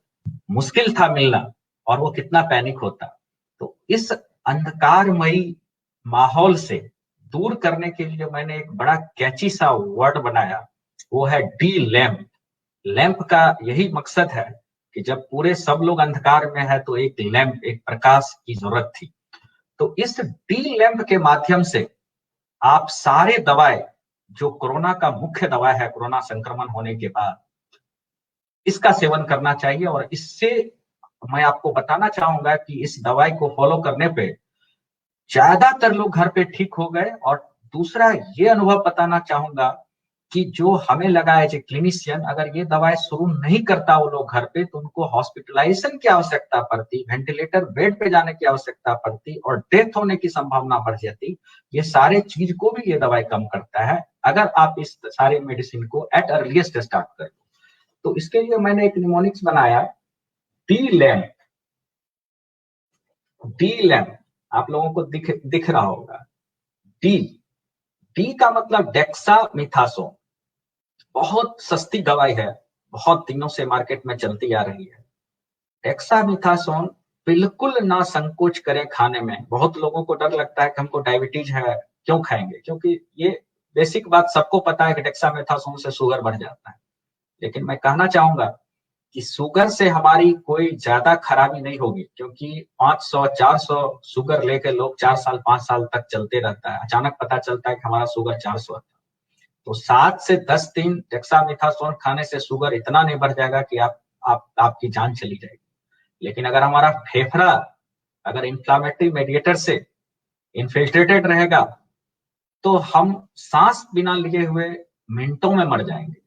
मुश्किल था मिलना और वो कितना पैनिक होता। तो इस अंधकारमयी माहौल से दूर करने के लिए मैंने एक बड़ा कैची सा वर्ड बनाया, वो है डी लैम्प। लैंप का यही मकसद है कि जब पूरे सब लोग अंधकार में है तो एक लैंप, एक प्रकाश की जरूरत थी। तो इस डी लैंप के माध्यम से आप सारे दवाएं, जो कोरोना का मुख्य दवा है कोरोना संक्रमण होने के बाद, इसका सेवन करना चाहिए। और इससे मैं आपको बताना चाहूंगा कि इस दवाई को फॉलो करने पे ज्यादातर लोग घर पे ठीक हो गए। और दूसरा ये अनुभव बताना चाहूंगा कि जो हमें लगा एज ए क्लिनिशियन, अगर ये दवाई शुरू नहीं करता वो लोग घर पे, तो उनको हॉस्पिटलाइजेशन की आवश्यकता पड़ती, वेंटिलेटर बेड पे जाने की आवश्यकता पड़ती और डेथ होने की संभावना बढ़ जाती। ये सारे चीज को भी ये दवाई कम करता है अगर आप इस सारे मेडिसिन को एट अर्लीस्ट स्टार्ट करें। तो इसके लिए मैंने एक निमोनिक्स बनाया, डी लैम्प। डी लैम्प आप लोगों को दिख रहा होगा। डी डी का मतलब डेक्सामेथासोन। बहुत सस्ती दवाई है, बहुत दिनों से मार्केट में चलती आ रही है। डेक्सामेथासोन बिल्कुल ना संकोच करें खाने में। बहुत लोगों को डर लगता है कि हमको डायबिटीज है, क्यों खाएंगे, क्योंकि ये बेसिक बात सबको पता है कि डेक्सामेथासोन से शुगर बढ़ जाता है। लेकिन मैं कहना चाहूंगा कि शुगर से हमारी कोई ज्यादा खराबी नहीं होगी, क्योंकि 500-400 शुगर लेके लोग 4 साल 5 साल तक चलते रहता है। अचानक पता चलता है कि हमारा शुगर 400 है, तो 7 से 10 दिन डेक्सामेथासोन खाने से शुगर इतना नहीं बढ़ जाएगा कि आपकी जान चली जाएगी। लेकिन अगर हमारा फेफड़ा अगर इंफ्लामेटरी मेडिएटर से इन्फिल्ट्रेटेड रहेगा तो हम सांस बिना लिए हुए मिनटों में मर जाएंगे।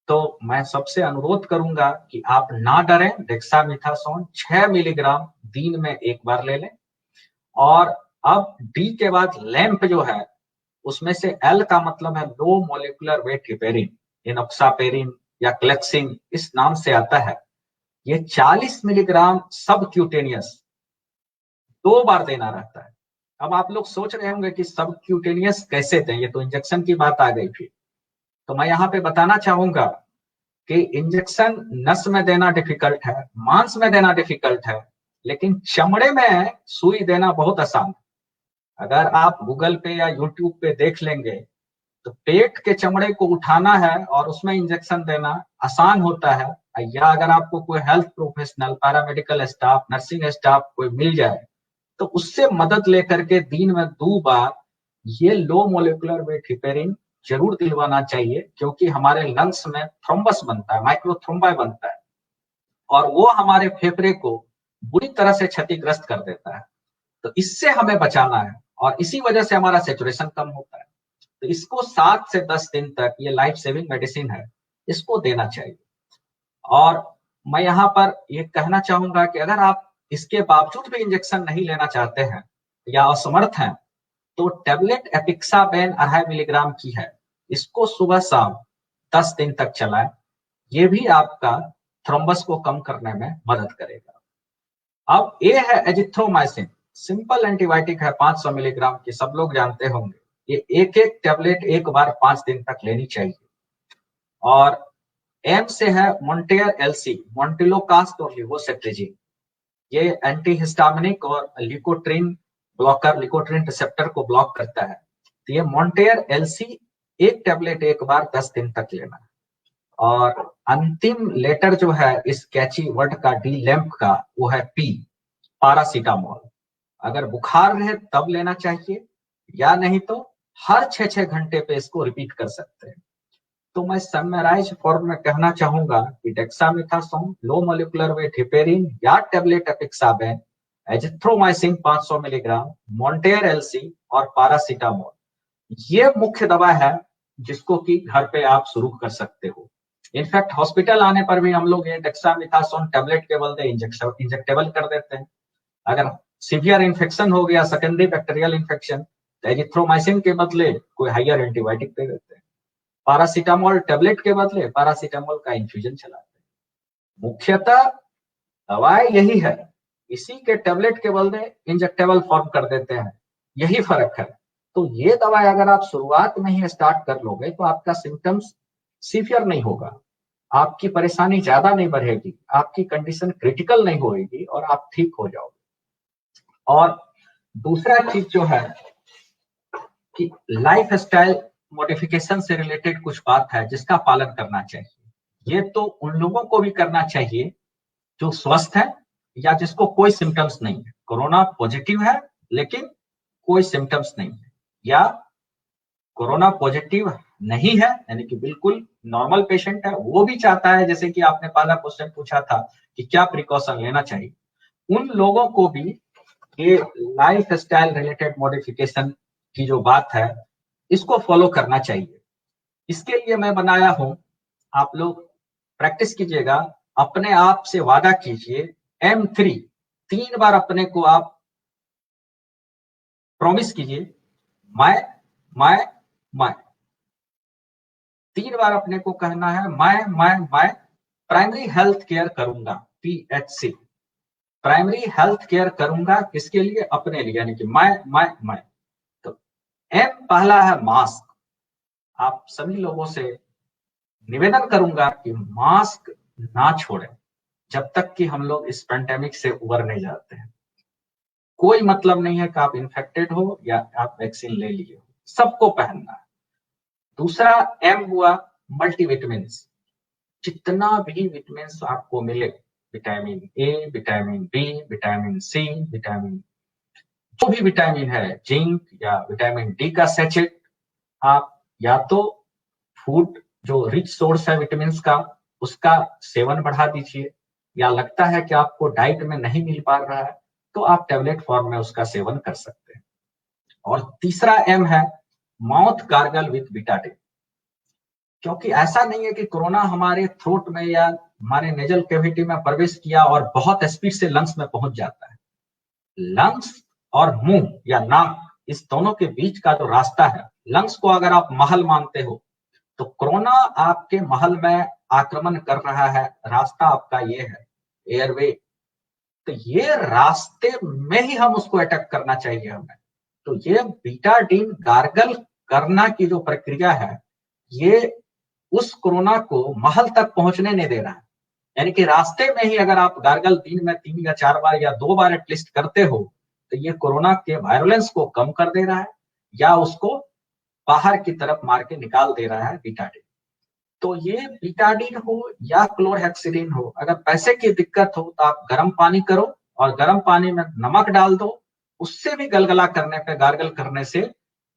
तो मैं सबसे अनुरोध करूंगा कि आप ना डरें, डेक्सामेथासोन 6 मिलीग्राम दिन में एक बार ले लें। और अब डी के बाद लैंप जो है, उसमें से एल का मतलब है लो मोलिकुलर वेट हेपेरिन, इनॉक्सापेरिन या क्लेक्सिन इस नाम से आता है। ये 40 मिलीग्राम सब क्यूटेनियस 2 बार देना रहता है। अब आप लोग सोच रहे होंगे कि सब क्यूटेनियस कैसे दें, ये तो इंजेक्शन की बात आ गई फिर। तो मैं यहाँ पे बताना चाहूंगा कि इंजेक्शन नस में देना डिफिकल्ट है, मांस में देना डिफिकल्ट है, लेकिन चमड़े में सुई देना बहुत आसान है। अगर आप गूगल पे या यूट्यूब पे देख लेंगे तो पेट के चमड़े को उठाना है और उसमें इंजेक्शन देना आसान होता है। या अगर आपको कोई health professional, paramedical staff, nursing staff कोई मिल जाए तो उससे मदद लेकर के दिन में 2 बार ये लो मोलिकुलर वेट हेपेरिन जरूर दिलवाना चाहिए, क्योंकि हमारे लंग्स में थ्रोम्बस बनता है, माइक्रोथ्रोम्बाई बनता है और वो हमारे फेफड़े को बुरी तरह से क्षतिग्रस्त कर देता है। तो इससे हमें बचाना है और इसी वजह से हमारा सेचुरेशन कम होता है। तो इसको 7 से 10 दिन तक, ये लाइफ सेविंग मेडिसिन है, इसको देना चाहिए। और मैं यहाँ पर ये कहना चाहूंगा कि अगर आप इसके बावजूद भी इंजेक्शन नहीं लेना चाहते हैं या असमर्थ हैं, तो टेबलेट एपिक्साबेन 2.5 मिलीग्राम की है, इसको सुबह शाम 10 दिन तक चलाएं। ये भी आपका थ्रोम्बस को कम करने में मदद करेगा। अब ए है एजिथ्रोमाइसिन, सिंपल एंटीबायोटिक है, 500 मिलीग्राम की, सब लोग जानते होंगे। ये एक एक टेबलेट एक बार 5 दिन तक लेनी चाहिए। और एम से है मोन्टेयर एलसी, मोन्टिलोकास्ट और लिवोसेट्रिजिन। ये एंटीहिस्टामिनिक और लिकोट्रिन ब्लॉकर, लिकोट्रिन रिसेप्टर को ब्लॉक करता है। तो ये मोन्टेयर एलसी एक टेबलेट एक बार 10 दिन तक लेना है। और अंतिम लेटर जो है इस कैची वर्ड का, डी लैम्प का, वो है पी, पारासीटामोल। अगर बुखार रहे तब लेना चाहिए, या नहीं तो हर 6-6 घंटे पे इसको रिपीट कर सकते हैं। तो मैं समराइज फॉर्म में कहना चाहूंगा कि dexamethasone, low molecular weight heparin या टेबलेट एपिक्साबेन, एजिथ्रोमाइसिन 500 मिलीग्राम, मोन्टेयर एलसी और पारासीटामोल, ये मुख्य दवा है जिसको कि घर पे आप शुरू कर सकते हो। इनफैक्ट हॉस्पिटल आने पर भी हम लोग ये डेक्सामेथासोन टेबलेट के बदले इंजेक्टेबल कर देते हैं। अगर सीवियर इन्फेक्शन हो गया, सेकेंडरी बैक्टीरियल इन्फेक्शन, तो एजिथ्रोमाइसिन के बदले कोई हायर एंटीबायोटिक दे देते हैं। पैरासीटामोल टेबलेट के बदले पैरासीटामोल का इन्फ्यूजन चलाते हैं। मुख्यतः दवाई यही है, इसी के टेबलेट के बदले इंजेक्टेबल फॉर्म कर देते हैं, यही फर्क है। तो ये दवाई अगर आप शुरुआत में ही स्टार्ट कर लोगे तो आपका सिम्टम्स सीवियर नहीं होगा, आपकी परेशानी ज्यादा नहीं बढ़ेगी, आपकी कंडीशन क्रिटिकल नहीं होगी और आप ठीक हो जाओगे। और दूसरा चीज जो है कि लाइफ स्टाइल मॉडिफिकेशन से रिलेटेड कुछ बात है जिसका पालन करना चाहिए। ये तो उन लोगों को भी करना चाहिए जो स्वस्थ है या जिसको कोई सिम्टम्स नहीं है, कोरोना पॉजिटिव है लेकिन कोई सिम्टम्स नहीं है, या कोरोना पॉजिटिव नहीं है यानी कि बिल्कुल नॉर्मल पेशेंट है, वो भी चाहता है, जैसे कि आपने पहला क्वेश्चन पूछा था कि क्या प्रिकॉशन लेना चाहिए, उन लोगों को भी ये लाइफ स्टाइल रिलेटेड मॉडिफिकेशन की जो बात है इसको फॉलो करना चाहिए। इसके लिए मैं बनाया हूं, आप लोग प्रैक्टिस कीजिएगा, अपने आप से वादा कीजिए, M3 3 बार अपने को आप प्रॉमिस कीजिए, मैं 3 बार अपने को कहना है, मैं प्राइमरी हेल्थ केयर करूंगा, PHC प्राइमरी हेल्थ केयर करूंगा, किसके लिए? अपने लिए, यानी कि मैं। तो M पहला है मास्क। आप सभी लोगों से निवेदन करूंगा कि मास्क ना छोड़ें जब तक कि हम लोग इस पेंडेमिक से उबर नहीं जाते हैं। कोई मतलब नहीं है कि आप इन्फेक्टेड हो या आप वैक्सीन ले लिए हो, सबको पहनना है। दूसरा M हुआ मल्टीविटामिन, जितना भी विटामिन आपको मिले, vitamin A, vitamin B, vitamin C, vitamin जो भी विटामिन है, जिंक या विटामिन डी का सेचेट, आप या तो फूड जो रिच सोर्स है विटामिन का उसका सेवन बढ़ा दीजिए, या लगता है कि आपको डाइट में नहीं मिल पा रहा है तो आप टैबलेट फॉर्म में उसका सेवन कर सकते हैं। और तीसरा M है माउथ गार्गल विथ बीटाडिन, क्योंकि ऐसा नहीं है कि कोरोना हमारे थ्रोट में या हमारे नेजल कैविटी में प्रवेश किया और बहुत स्पीड से लंग्स में पहुंच जाता है। लंग्स और मुंह या नाक, इस दोनों के बीच का जो रास्ता है, लंग्स को अगर आप महल मानते हो तो कोरोना आपके महल में आक्रमण कर रहा है, रास्ता आपका ये है एयरवे, तो ये रास्ते में ही हम उसको अटैक करना चाहिए हमें। तो ये बीटाडीन गार्गल करना की जो प्रक्रिया है, ये उस कोरोना को महल तक पहुंचने नहीं दे रहा है, यानी कि रास्ते में ही अगर आप गार्गल दिन में 3 या 4 बार या 2 बार एटलीस्ट करते हो तो ये कोरोना के वायरुलेंस को कम कर दे रहा है या उसको बाहर की तरफ मार के निकाल दे रहा है बीटाडीन। तो ये बीटाडीन हो या क्लोरहेक्सिडिन हो, अगर पैसे की दिक्कत हो तो आप गर्म पानी करो और गर्म पानी में नमक डाल दो, उससे भी गलगला करने पे, गार्गल करने से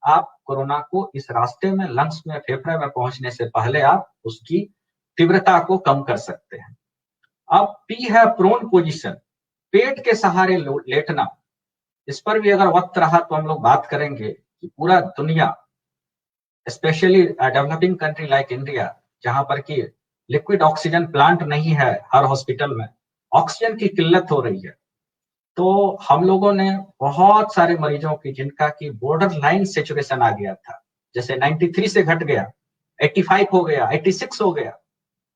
आप कोरोना को इस रास्ते में, लंग्स में, फेफड़े में पहुंचने से पहले आप उसकी तीव्रता को कम कर सकते हैं। अब P है प्रोन पोजीशन, पेट के सहारे लेटना। इस पर भी अगर वक्त रहा तो हम लोग बात करेंगे कि पूरा दुनिया, specially developing country like India, जहां पर कि लिक्विड ऑक्सीजन प्लांट नहीं है, हर हॉस्पिटल में ऑक्सीजन की किल्लत हो रही है, तो हम लोगों ने बहुत सारे मरीजों की जिनका की बॉर्डर लाइन सेचुरेशन आ गया था, जैसे 93 से घट गया, 85 हो गया, 86 हो गया,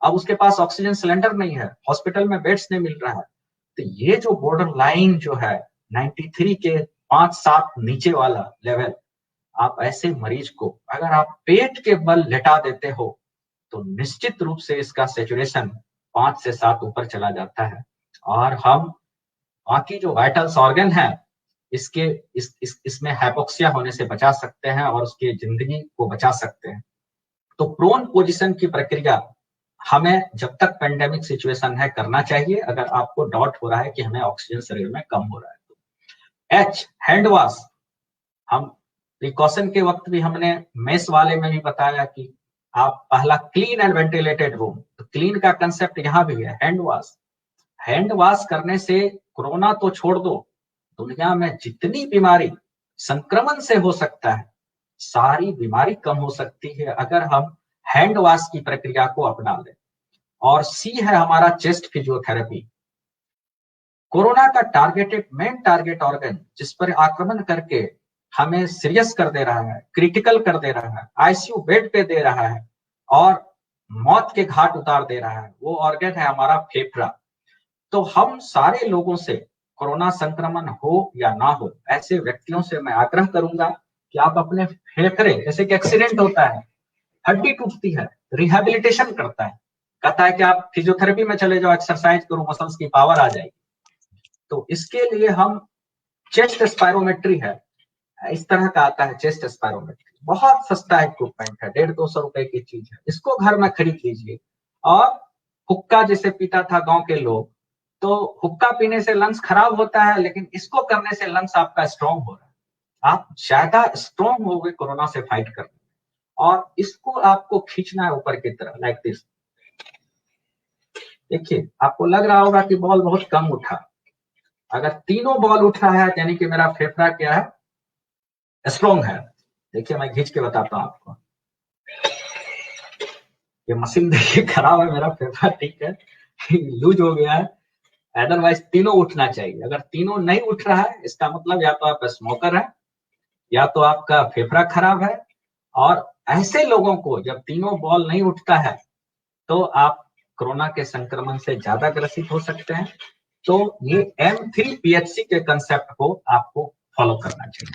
अब उसके पास ऑक्सीजन सिलेंडर नहीं है, हॉस्पिटल में बेड्स नहीं मिल रहा है। तो ये जो बॉर्डर लाइन जो है 93 के 5-7 नीचे वाला लेवल, आप ऐसे मरीज को अगर आप पेट के बल लेटा देते हो तो निश्चित रूप से इसका सेचुरेशन 5 से 7 ऊपर चला जाता है और हम बाकी जो वाइटल्स ऑर्गन है इसमें हाइपोक्सिया होने से बचा सकते हैं और उसकी जिंदगी को बचा सकते हैं। तो प्रोन पोजीशन की प्रक्रिया हमें जब तक पेंडेमिक सिचुएशन है करना चाहिए, अगर आपको डाउट हो रहा है कि हमें ऑक्सीजन शरीर में कम हो रहा है तो। H हैंड वॉश, हम प्रिकॉशन के वक्त भी हमने मेस वाले में भी बताया कि आप पहला क्लीन एंड वेंटिलेटेड रूम, तो क्लीन का कंसेप्ट यहाँ भी है, हैंड वॉश। हैंड वॉश करने से कोरोना तो छोड़ दो, दुनिया में जितनी बीमारी संक्रमण से हो सकता है सारी बीमारी कम हो सकती है अगर हम हैंड वॉश की प्रक्रिया को अपना लें। और C है हमारा चेस्ट फिजियोथेरेपी। कोरोना का टारगेटेड मेन टारगेट ऑर्गन जिस पर आक्रमण करके हमें सीरियस कर दे रहा है, क्रिटिकल कर दे रहा है, आईसीयू बेड पे दे रहा है, और मौत के घाट उतार दे रहा है, वो ऑर्गन है हमारा फेफड़ा। तो हम सारे लोगों से, कोरोना संक्रमण हो या ना हो, ऐसे व्यक्तियों से मैं आग्रह करूंगा कि आप अपने फेफड़े, जैसे कि एक्सीडेंट होता है, हड्डी टूटती है, रिहेबिलिटेशन करता है, कहता है कि आप फिजियोथेरेपी में चले जाओ, एक्सरसाइज करो, मसल्स की पावर आ जाएगी। तो इसके लिए हम, चेस्ट स्पायरोमेट्री है, इस तरह का आता है चेस्ट स्पायरोमेट्री, बहुत सस्ता इक्विपमेंट है, 150-200 रुपए की चीज है, इसको घर में खरीद लीजिए। और हुक्का जैसे पीता था गांव के लोग, तो हुक्का पीने से लंग्स खराब होता है, लेकिन इसको करने से लंग्स आपका स्ट्रांग हो रहा है, आप ज्यादा स्ट्रांग हो गए कोरोना से फाइट करने। और इसको आपको खींचना है ऊपर की तरफ, लाइक दिस। देखिए, आपको लग रहा होगा कि बॉल बहुत कम उठा, अगर तीनों बॉल उठा है यानी कि मेरा फेफड़ा क्या है, स्ट्रॉन्ग है। देखिए, मैं खींच के बताता हूं आपको, ये मशीन देखिए खराब है, मेरा फेफड़ा ठीक है, लूज हो गया है। अदरवाइज तीनों उठना चाहिए, अगर तीनों नहीं उठ रहा है, इसका मतलब या तो आप स्मोकर है, या तो आपका फेफड़ा खराब है। और ऐसे लोगों को जब तीनों बॉल नहीं उठता है, तो आप कोरोना के संक्रमण से ज्यादा ग्रसित हो सकते हैं। तो ये M3PHC के कंसेप्ट को आपको फॉलो करना चाहिए।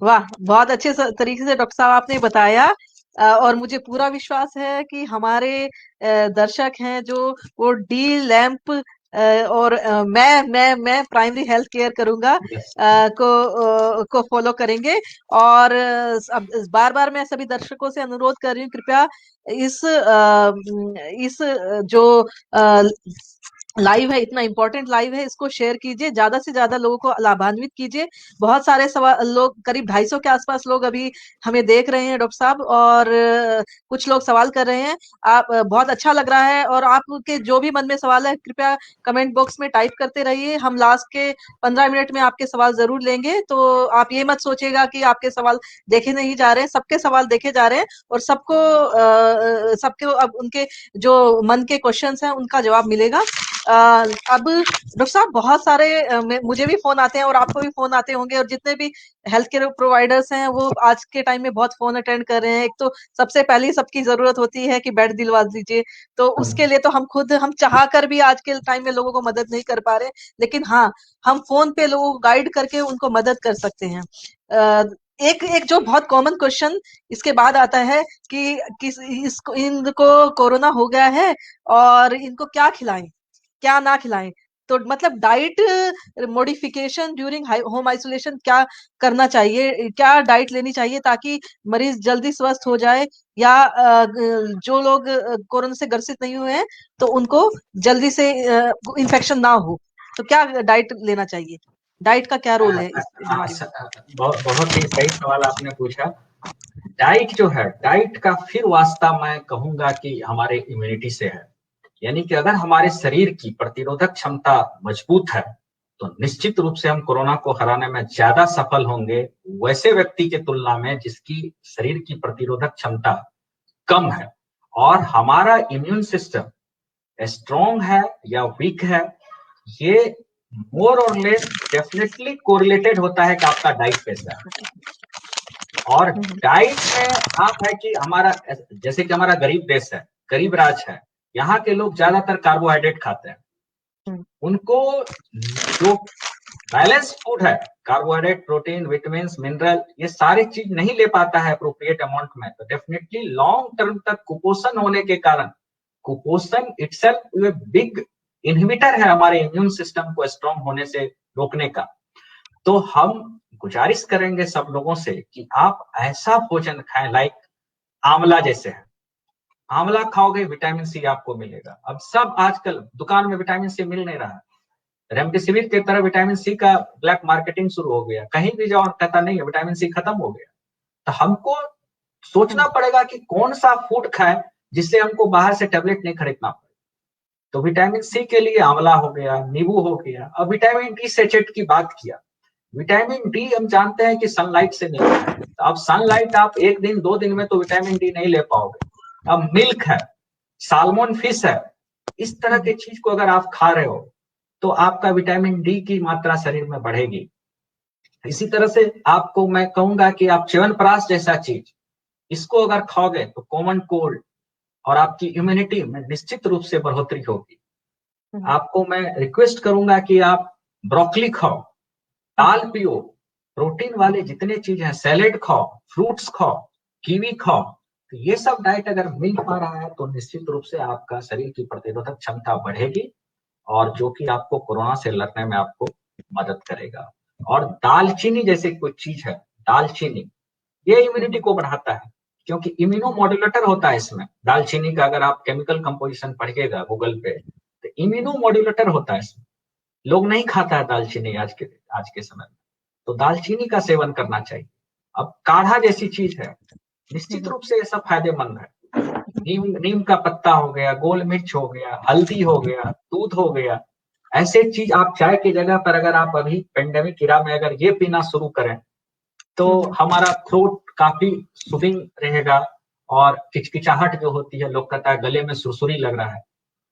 वाह, बहुत अच्छे तरीके से डॉक्टर साहब आपने बताया। और मुझे पूरा विश्वास है कि हमारे दर्शक हैं जो वो डी लैंप और मैं प्राइमरी हेल्थ केयर करूंगा यस। को फॉलो करेंगे। और अब बार बार मैं सभी दर्शकों से अनुरोध कर रही हूँ, कृपया इस जो लाइव है, इतना इम्पोर्टेंट लाइव है, इसको शेयर कीजिए, ज्यादा से ज्यादा लोगों को लाभान्वित कीजिए। बहुत सारे सवाल लोग, करीब 250 के आसपास लोग अभी हमें देख रहे हैं डॉक्टर साहब, और कुछ लोग सवाल कर रहे हैं। आप बहुत अच्छा लग रहा है, और आपके जो भी मन में सवाल है कृपया कमेंट बॉक्स में टाइप करते रहिए। हम लास्ट के 15 मिनट में आपके सवाल जरूर लेंगे। तो आप ये मत सोचिएगा कि आपके सवाल देखे नहीं जा रहे हैं, सबके सवाल देखे जा रहे हैं, और सबको अब उनके जो मन के क्वेश्चंस हैं उनका जवाब मिलेगा। अब डॉक्टर साहब, बहुत सारे मुझे भी फोन आते हैं और आपको भी फोन आते होंगे, और जितने भी हेल्थ केयर प्रोवाइडर्स हैं वो आज के टाइम में बहुत फोन अटेंड कर रहे हैं। एक तो सबसे पहली सबकी जरूरत होती है कि बेड दिलवा दीजिए, तो उसके लिए तो हम चाह कर भी आज के टाइम में लोगों को मदद नहीं कर पा रहे, लेकिन हाँ, हम फोन पे लोगों को गाइड करके उनको मदद कर सकते हैं। एक एक जो बहुत कॉमन क्वेश्चन इसके बाद आता है कि इनको कोरोना हो गया है और इनको क्या खिलाएं, क्या ना खिलाएं। तो मतलब diet modification during home isolation क्या करना चाहिए, क्या डाइट लेनी चाहिए ताकि मरीज जल्दी स्वस्थ हो जाए, या जो लोग कोरोना से ग्रसित नहीं हुए हैं तो उनको जल्दी से इन्फेक्शन ना हो, तो क्या डाइट लेना चाहिए, डाइट का क्या रोल है इस बीमारी में? बहुत ही सही सवाल आपने पूछा। डाइट जो है, डाइट का फिर वास्ता मैं कहूंगा कि हमारे इम्यूनिटी से है। यानी कि अगर हमारे शरीर की प्रतिरोधक क्षमता मजबूत है, तो निश्चित रूप से हम कोरोना को हराने में ज्यादा सफल होंगे वैसे व्यक्ति के तुलना में जिसकी शरीर की प्रतिरोधक क्षमता कम है। और हमारा इम्यून सिस्टम स्ट्रॉन्ग है या वीक है, ये मोर और लेस डेफिनेटली कोरिलेटेड होता है कि आपका डाइट कैसा है। और डाइट में आप है कि हमारा, जैसे कि हमारा गरीब देश है, गरीब राज्य है, यहाँ के लोग ज्यादातर कार्बोहाइड्रेट खाते हैं। उनको जो बैलेंस फूड है, कार्बोहाइड्रेट, प्रोटीन, विटामिन, मिनरल, ये सारी चीज नहीं ले पाता है अप्रोप्रिएट अमाउंट में, तो डेफिनेटली लॉन्ग टर्म तक कुपोषण होने के कारण, कुपोषण इटसेल्फ बिग इनहिबिटर है हमारे इम्यून सिस्टम को स्ट्रांग होने से रोकने का। तो हम गुजारिश करेंगे सब लोगों से कि आप ऐसा भोजन खाएं, लाइक आंवला जैसे है, आंवला खाओगे विटामिन सी आपको मिलेगा। अब सब आजकल दुकान में विटामिन सी मिल नहीं रहा है, रेमडेसिविर की तरह विटामिन सी का ब्लैक मार्केटिंग शुरू हो गया, कहीं भी जाओ कहता नहीं है विटामिन सी खत्म हो गया। तो हमको सोचना पड़ेगा कि कौन सा फूड खाए जिससे हमको बाहर से टेबलेट नहीं खरीदना पड़े। तो विटामिन सी के लिए आंवला हो गया, नींबू हो गया। अब विटामिन डी सेचेट की बात किया, विटामिन डी हम जानते हैं कि सनलाइट से मिलता है, तो अब सनलाइट आप 1 दिन 2 दिन में तो विटामिन डी नहीं ले पाओगे। अब मिल्क है, साल्मोन फिश है, इस तरह की चीज को अगर आप खा रहे हो तो आपका विटामिन डी की मात्रा शरीर में बढ़ेगी। इसी तरह से आपको मैं कहूंगा कि आप च्यवनप्राश जैसा चीज, इसको अगर खाओगे तो कॉमन कोल्ड और आपकी इम्यूनिटी में निश्चित रूप से बढ़ोतरी होगी। आपको मैं रिक्वेस्ट करूंगा कि आप ब्रोकली खाओ, दाल पियो, प्रोटीन वाले जितने चीज हैं, सैलेड खाओ, फ्रूट्स खाओ, कीवी खाओ। तो ये सब डाइट अगर मिल पा रहा है तो निश्चित रूप से आपका शरीर की प्रतिरोधक क्षमता बढ़ेगी और जो कि आपको कोरोना से लड़ने में आपको मदद करेगा। और दालचीनी जैसे कोई चीज है, दालचीनी ये इम्यूनिटी को बढ़ाता है, क्योंकि इम्यूनो मॉड्यूलेटर होता है इसमें। दालचीनी का अगर आप केमिकल कंपोजिशन पढ़िएगा गूगल पे, तो इम्यूनो मॉड्यूलेटर होता है इसमें। लोग नहीं खाता है दालचीनी आज के समय में, तो दालचीनी का सेवन करना चाहिए। अब काढ़ा जैसी चीज है, निश्चित रूप से ये सब फायदेमंद है। नीम का पत्ता हो गया, गोल मिर्च हो गया, हल्दी हो गया, दूध हो गया, ऐसे चीज आप चाय की जगह पर अगर आप अभी पेंडेमिक इरा में अगर ये पीना शुरू करें तो हमारा थ्रोट काफी सूदिंग रहेगा और किचकिचाहट जो होती है, लोग कहता है गले में सुरसुरी लग रहा है,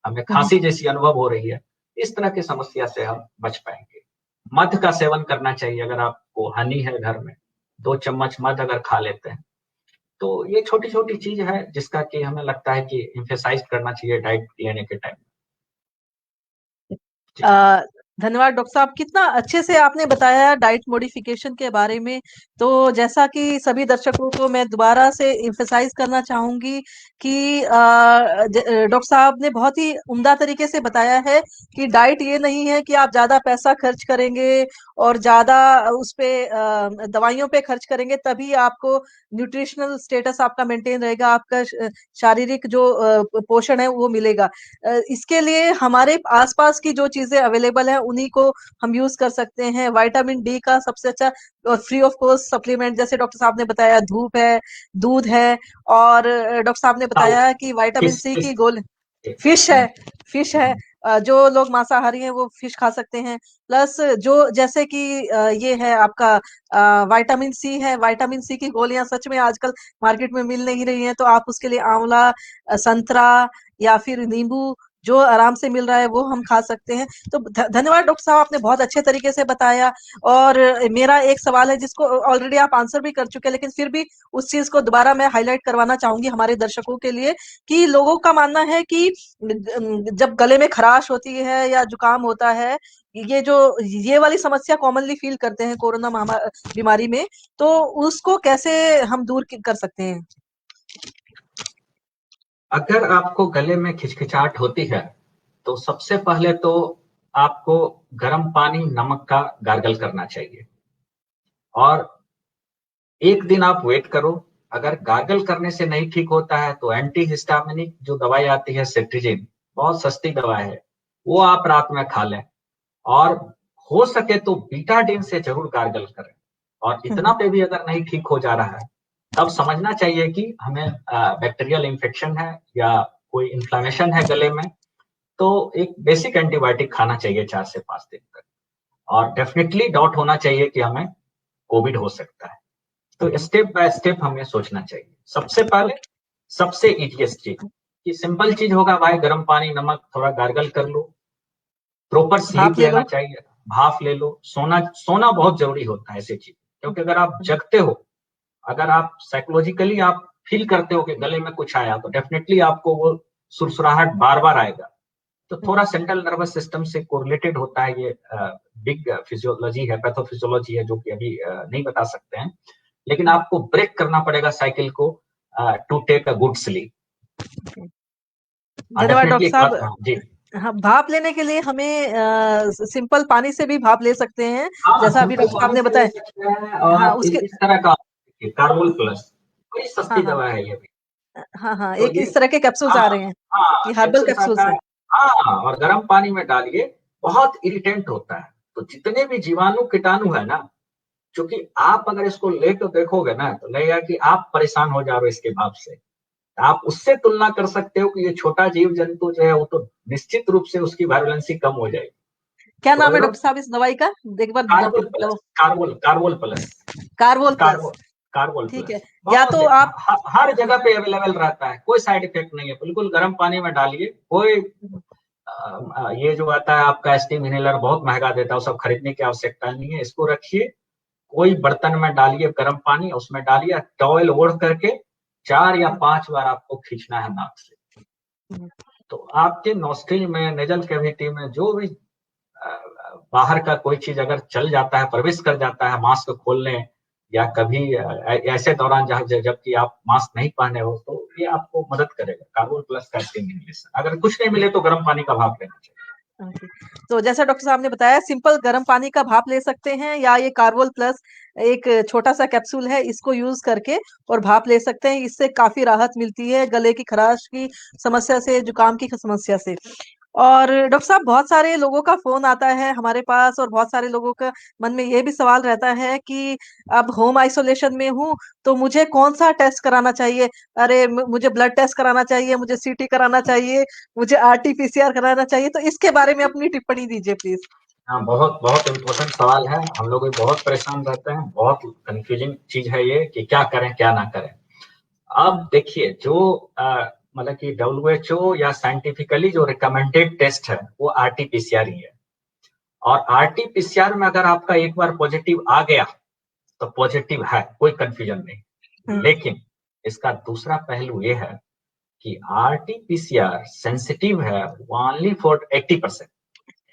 हमें खांसी जैसी अनुभव हो रही है, इस तरह की समस्या से हम बच पाएंगे। मध का सेवन करना चाहिए, अगर आपको हनी है घर में, 2 चम्मच मध अगर खा लेते हैं तो ये छोटी छोटी चीज है जिसका कि हमें लगता है कि इम्फेसाइज करना चाहिए डाइट लेने के टाइम। धन्यवाद डॉक्टर साहब, कितना अच्छे से आपने बताया डाइट मॉडिफिकेशन के बारे में। तो जैसा कि सभी दर्शकों को मैं दोबारा से इम्फेसाइज करना चाहूंगी कि डॉक्टर साहब ने बहुत ही उम्दा तरीके से बताया है कि डाइट ये नहीं है कि आप ज्यादा पैसा खर्च करेंगे और ज्यादा उस पे दवाइयों पे खर्च करेंगे तभी आपको न्यूट्रिशनल स्टेटस आपका मेंटेन रहेगा, आपका शारीरिक जो पोषण है वो मिलेगा। इसके लिए हमारे आसपास की जो चीजें अवेलेबल है उन्हीं को हम यूज कर सकते हैं। विटामिन डी का सबसे अच्छा और फ्री ऑफ कॉस्ट सप्लीमेंट, जैसे डॉक्टर साहब ने बताया, धूप है, दूध है, और डॉक्टर साहब ने बताया कि विटामिन सी की गोली, फिश है, फिश है। जो लोग मांसाहारी हैं वो फिश खा सकते हैं। प्लस जो जैसे कि ये है आपका विटामिन सी है, विटामिन सी की गोलियां सच में आजकल मार्केट में मिल नहीं रही हैं, तो आप उसके लिए आंवला, संतरा या फिर नींबू जो आराम से मिल रहा है वो हम खा सकते हैं। तो धन्यवाद डॉक्टर साहब, आपने बहुत अच्छे तरीके से बताया। और मेरा एक सवाल है जिसको ऑलरेडी आप आंसर भी कर चुके हैं, लेकिन फिर भी उस चीज को दोबारा मैं हाईलाइट करवाना चाहूंगी हमारे दर्शकों के लिए कि लोगों का मानना है कि जब गले में खराश होती है या जुकाम होता है, ये वाली समस्या कॉमनली फील करते हैं कोरोना बीमारी में, तो उसको कैसे हम दूर कर सकते हैं? अगर आपको गले में खिचखिचाहट होती है तो सबसे पहले तो आपको गर्म पानी नमक का गार्गल करना चाहिए और एक दिन आप वेट करो। अगर गार्गल करने से नहीं ठीक होता है तो एंटी हिस्टामिनिक जो दवाई आती है सेट्रिजिन, बहुत सस्ती दवा है, वो आप रात में खा लें और हो सके तो बीटाडीन से जरूर गार्गल करें। और इतना पे भी अगर नहीं ठीक हो जा रहा है तब समझना चाहिए कि हमें बैक्टीरियल इन्फेक्शन है या कोई इन्फ्लामेशन है गले में, तो एक बेसिक एंटीबायोटिक खाना चाहिए 4 से 5 दिन तक। और डेफिनेटली डाउट होना चाहिए कि हमें कोविड हो सकता है, तो स्टेप बाय स्टेप हमें सोचना चाहिए। सबसे पहले सबसे इजीएस्ट चीज कि सिंपल चीज होगा, भाई गर्म पानी नमक थोड़ा गार्गल कर लो, प्रॉपर स्लीप लेना चाहिए, भाप ले लो, सोना बहुत जरूरी होता है ऐसी चीज, क्योंकि अगर आप जगते हो, अगर आप साइकोलॉजिकली आप फील करते हो कि गले में कुछ आया तो डेफिनेटली आपको वो सुरसुराहट बार बार आएगा। तो थोड़ा सेंट्रल नर्वस सिस्टम से कोरिलेटेड होता है, ये बिग फिजियोलॉजी है, पैथोफिजियोलॉजी है, जो कि अभी नहीं बता सकते हैं, लेकिन आपको ब्रेक करना पड़ेगा साइकिल को to take a good sleep. धन्यवाद डॉक्टर साहब। जी हाँ, भाप लेने के लिए हमें सिंपल पानी से भी भाप ले सकते हैं, जैसा अभी डॉक्टर साहब ने बताया। और हाँ, उसके इस तरह का कार्बोल प्लस बड़ी सस्ती हाँ, दवा है ये भी। हाँ, हाँ, तो एक ये इस तरह के कैप्सूल्स आ हाँ रहे हैं हाँ कि हर्बल कैप्सूल्स कैप्सूल्स आता हैं। है। हाँ, और गर्म पानी में डालिए, बहुत इरिटेंट होता है। तो जितने भी जीवाणु कीटाणु है ना, क्योंकि आप अगर इसको लेकर देखोगे ना तो लगेगा कि आप परेशान हो जाओगे इसके भाप से। आप उससे तुलना कर सकते हो कि ये छोटा जीव जंतु जो है वो तो निश्चित रूप से उसकी वायरुलेंसी कम हो जाएगी। क्या तो नाम है अगर डॉक्टर साहब इस दवाई का? एक बार Carbol Plus, Carbol Plus, Carbol Plus. Carbol ठीक है, प्लस या बहुत तो आप हर जगह पे अवेलेबल रहता है, कोई साइड इफेक्ट नहीं है, बिल्कुल गर्म पानी में डालिए। कोई ये जो आता है आपका स्टीम इनहेलर बहुत महंगा देता है, वो सब खरीदने की आवश्यकता नहीं है। इसको रखिए, कोई बर्तन में डालिए गर्म पानी, उसमें डालिए, टॉवेल ओढ़ करके 4 या 5 बार आपको खींचना है नाक से। तो आपके नोस्ट्रिल में, नेजल कैविटी में जो भी बाहर का कोई चीज अगर चल जाता है, प्रवेश कर जाता है मास्क खोलने या कभी ऐसे दौरान जबकि आप मास्क नहीं पहने हो, तो ये आपको मदद करेगा। कार्बोल प्लस का इंग्लिश। अगर कुछ नहीं मिले तो गर्म पानी का भाप लेना चाहिए। तो जैसा डॉक्टर साहब ने बताया, सिंपल गर्म पानी का भाप ले सकते हैं, या ये कार्बोल प्लस एक छोटा सा कैप्सूल है, इसको यूज करके और भाप ले सकते हैं। इससे काफी राहत मिलती है गले की खराश की समस्या से, जुकाम की समस्या से। और डॉक्टर साहब, बहुत सारे लोगों का फोन आता है हमारे पास, और बहुत सारे लोगों का मन में ये भी सवाल रहता है कि अब होम आइसोलेशन में हूँ, तो मुझे कौन सा टेस्ट कराना चाहिए? अरे मुझे ब्लड टेस्ट कराना चाहिए, मुझे सीटी कराना चाहिए, मुझे आरटी-पीसीआर कराना चाहिए? तो इसके बारे में अपनी टिप्पणी दीजिए प्लीज। हाँ, बहुत बहुत इम्पोर्टेंट सवाल है। हम लोग भी बहुत परेशान रहते हैं। बहुत कंफ्यूजिंग चीज है ये कि क्या करें क्या ना करें। अब देखिए, जो मतलब कि WHO या साइंटिफिकली जो रिकमेंडेड टेस्ट है वो आरटी-पीसीआर ही है। और आरटी-पीसीआर में अगर आपका एक बार पॉजिटिव आ गया तो पॉजिटिव है, कोई कंफ्यूजन नहीं। लेकिन इसका दूसरा पहलू ये है कि आरटी-पीसीआर सेंसिटिव है ओनली फॉर 80%,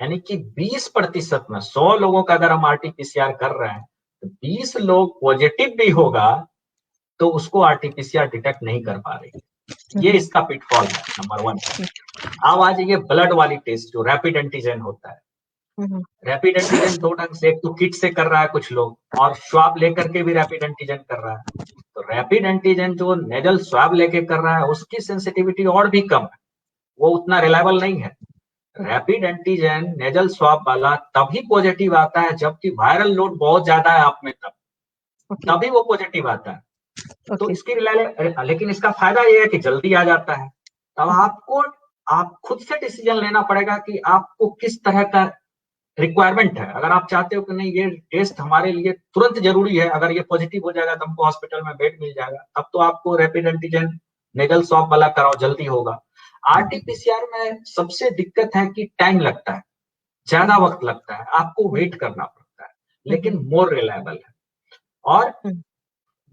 यानी कि 20% में 100 लोगों का अगर हम आरटी-पीसीआर कर रहे हैं तो 20 लोग पॉजिटिव भी होगा तो उसको आरटी-पीसीआर डिटेक्ट नहीं कर पा रही। ये इसका पिटफॉल है नंबर 1। अब आ जाइए ब्लड वाली टेस्ट, जो रैपिड एंटीजन होता है। रैपिड एंटीजन दो ढंग से, एक तो किट से कर रहा है कुछ लोग, और स्वाब लेकर के भी रैपिड एंटीजन कर रहा है। तो रैपिड एंटीजन जो नेजल स्वाब लेके कर रहा है उसकी सेंसिटिविटी और भी कम है, वो उतना रिलायबल नहीं है। रैपिड एंटीजन नेजल स्वाब वाला तभी पॉजिटिव आता है जबकि वायरल लोड बहुत ज्यादा है आप में, तभी वो पॉजिटिव आता है। तो इसकी लेकिन इसका फायदा ये है कि जल्दी आ जाता है। तब आप खुद से डिसीजन लेना पड़ेगा कि आपको किस तरह का रिक्वायरमेंट है। अगर आप चाहते हो कि नहीं ये टेस्ट हमारे लिए तुरंत जरूरी है, अगर ये पॉजिटिव हो जाएगा तो हमको हॉस्पिटल में बेड मिल जाएगा, तब तो आपको रैपिड एंटीजन नेजल स्वाब वाला कराओ, जल्दी होगा। आरटी-पीसीआर में सबसे दिक्कत है कि टाइम लगता है, ज्यादा वक्त लगता है, आपको वेट करना पड़ता है, लेकिन मोर रिलायबल है। और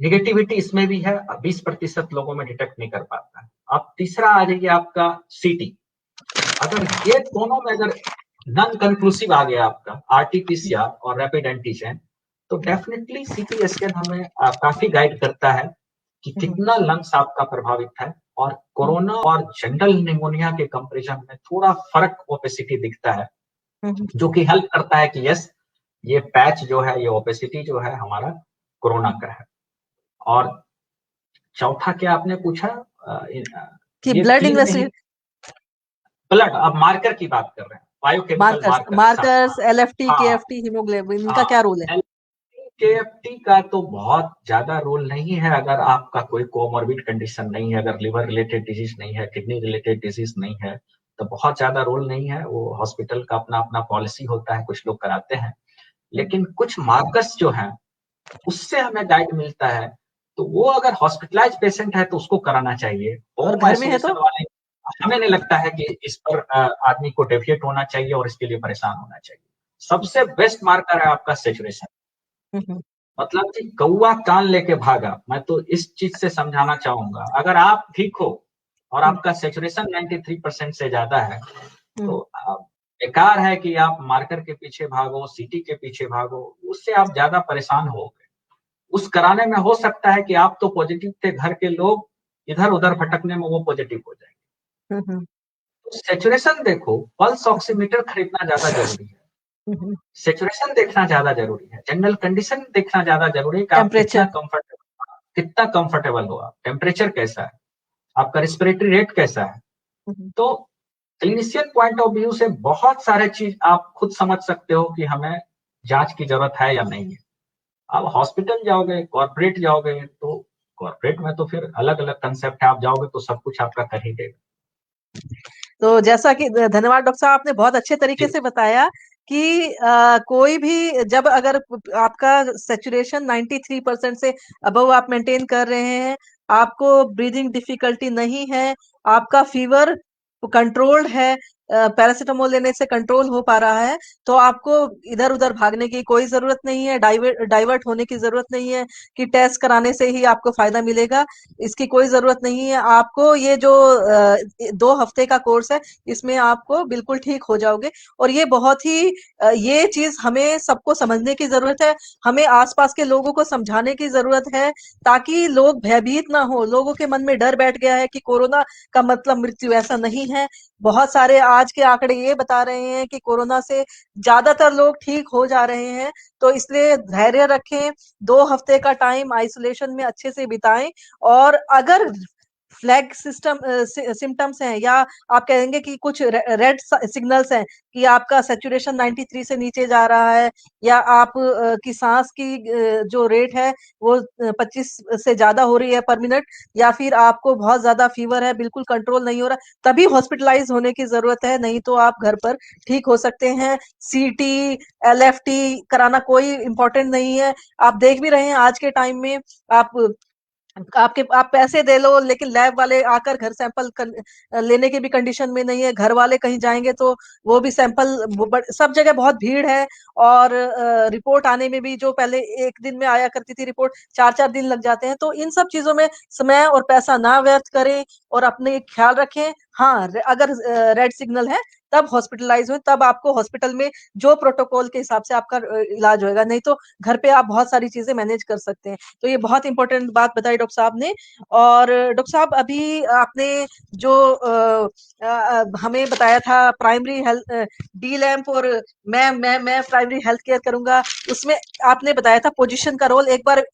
निगेटिविटी इसमें भी है, 20% लोगों में डिटेक्ट नहीं कर पाता है। अब तीसरा आ जाइए आपका सीटी। अगर ये दोनों में अगर नॉन कंक्लूसिव आ गया आपका आरटी-पीसीआर और रैपिड एंटीजन, तो डेफिनेटली सीटी स्कैन हमें काफी गाइड करता है कि कितना लंग्स आपका प्रभावित है। और कोरोना और जनरल निमोनिया के कंपैरिजन में थोड़ा फर्क ओपेसिटी दिखता है, जो कि हेल्प करता है कि यस, ये पैच जो है, ये ओपेसिटी जो है हमारा कोरोना का है। और चौथा क्या आपने पूछा? कि ये ब्लड 3 में ही ब्लड, अब मार्कर की बात कर रहे हैं, बायोकेमिकल मार्कर्स, एलएफटी, हाँ, केएफटी, हीमोग्लोबिन, इनका क्या रोल है? केएफटी का तो बहुत ज्यादा रोल नहीं है अगर आपका कोई कोमॉर्बिड कंडीशन नहीं है, अगर लिवर रिलेटेड डिजीज नहीं है, किडनी रिलेटेड डिजीज नहीं है, तो बहुत ज्यादा रोल नहीं है। वो हॉस्पिटल का अपना अपना पॉलिसी होता है, कुछ लोग कराते हैं। लेकिन कुछ मार्कर्स जो हैं उससे हमें गाइड मिलता है, तो वो अगर हॉस्पिटलाइज पेशेंट है तो उसको कराना चाहिए। और होम घर में है तो? आइसोलेशन वाले हमें नहीं लगता है कि इस पर आदमी को डेविएट होना चाहिए और इसके लिए परेशान होना चाहिए। सबसे बेस्ट मार्कर है आपका सेचुरेशन। मतलब कि कौवा कान लेके भागा, मैं तो इस चीज से समझाना चाहूंगा। अगर आप ठीक हो और आपका सेचुरेशन 93% से ज्यादा है तो बेकार है कि आप मार्कर के पीछे भागो, सीटी के पीछे भागो, उससे आप ज्यादा परेशान होगे। उस कराने में हो सकता है कि आप तो पॉजिटिव थे, घर के लोग इधर उधर भटकने में वो पॉजिटिव हो जाएंगे। तो सेचुरेशन देखो, पल्स ऑक्सीमीटर खरीदना ज्यादा जरूरी है, सेचुरेशन देखना ज्यादा जरूरी है, जनरल कंडीशन देखना ज्यादा जरूरी है कि आप कितना कंफर्टेबल हो, आप टेम्परेचर कैसा है, आपका रिस्पिरेटरी रेट कैसा है। तो क्लिनिशियन पॉइंट ऑफ व्यू से बहुत सारे चीज आप खुद समझ सकते हो कि हमें जांच की जरूरत है या नहीं है। आप हॉस्पिटल जाओगे, कॉर्पोरेट जाओगे, तो कॉर्पोरेट में तो फिर अलग अलग कंसेप्ट है, आप जाओगे तो सब कुछ आपका कर ही देगा। तो जैसा कि धन्यवाद डॉक्टर साहब, आपने बहुत अच्छे तरीके से बताया कि कोई भी जब अगर आपका सेचुरेशन 93% से अबव आप मेंटेन कर रहे हैं, आपको ब्रीदिंग डिफिकल्टी नहीं है, आपका फीवर कंट्रोल्ड है, पैरासिटामोल लेने से कंट्रोल हो पा रहा है, तो आपको इधर उधर भागने की कोई जरूरत नहीं है, डाइवर्ट होने की जरूरत नहीं है कि टेस्ट कराने से ही आपको फायदा मिलेगा। इसकी कोई जरूरत नहीं है। आपको ये जो 2 हफ्ते का कोर्स है, इसमें आपको बिल्कुल ठीक हो जाओगे। और ये बहुत ही ये चीज हमें सबको समझने की जरूरत है। हमें आसपास के लोगों को समझाने की जरूरत है, ताकि लोग भयभीत ना हो। लोगों के मन में डर बैठ गया है कि कोरोना का मतलब मृत्यु, ऐसा नहीं है। बहुत सारे आज के आंकड़े ये बता रहे हैं कि कोरोना से ज्यादातर लोग ठीक हो जा रहे हैं। तो इसलिए धैर्य रखें, 2 हफ्ते का टाइम आइसोलेशन में अच्छे से बिताएं। और अगर फ्लैग सिस्टम सिम्टम्स हैं, या आप कहेंगे कि कुछ रेड सिग्नल्स हैं कि आपका सैचुरेशन 93 से नीचे जा रहा है, या आप की सांस की जो रेट है वो 25 से ज्यादा हो रही है पर मिनट, या फिर आपको बहुत ज्यादा फीवर है, बिल्कुल कंट्रोल नहीं हो रहा, तभी हॉस्पिटलाइज होने की जरूरत है। नहीं तो आप घर पर ठीक हो सकते हैं। सीटी, एलएफटी कराना कोई इंपॉर्टेंट नहीं है। आप देख भी रहे हैं आज के टाइम में, आप आप पैसे दे लो, लेकिन लैब वाले आकर घर सैंपल लेने की भी कंडीशन में नहीं है। घर वाले कहीं जाएंगे तो वो भी सैंपल, सब जगह बहुत भीड़ है। और रिपोर्ट आने में भी, जो पहले 1 दिन में आया करती थी रिपोर्ट, 4-4 दिन लग जाते हैं। तो इन सब चीजों में समय और पैसा ना व्यर्थ करें, और अपने ख्याल रखें। हाँ, अगर रेड सिग्नल है तब हॉस्पिटलाइज हुए, तब आपको हॉस्पिटल में जो प्रोटोकॉल के हिसाब से आपका इलाज होएगा। नहीं तो घर पे आप बहुत सारी चीजें मैनेज कर सकते हैं। तो ये बहुत इंपॉर्टेंट बात बताई डॉक्टर साहब ने। और डॉक्टर साहब, अभी आपने जो हमें बताया था प्राइमरी हेल्थ डी लैम्प, और मैं प्राइमरी हेल्थ केयर करूंगा, उसमें आपने बताया था पोजीशन का रोल। एक बार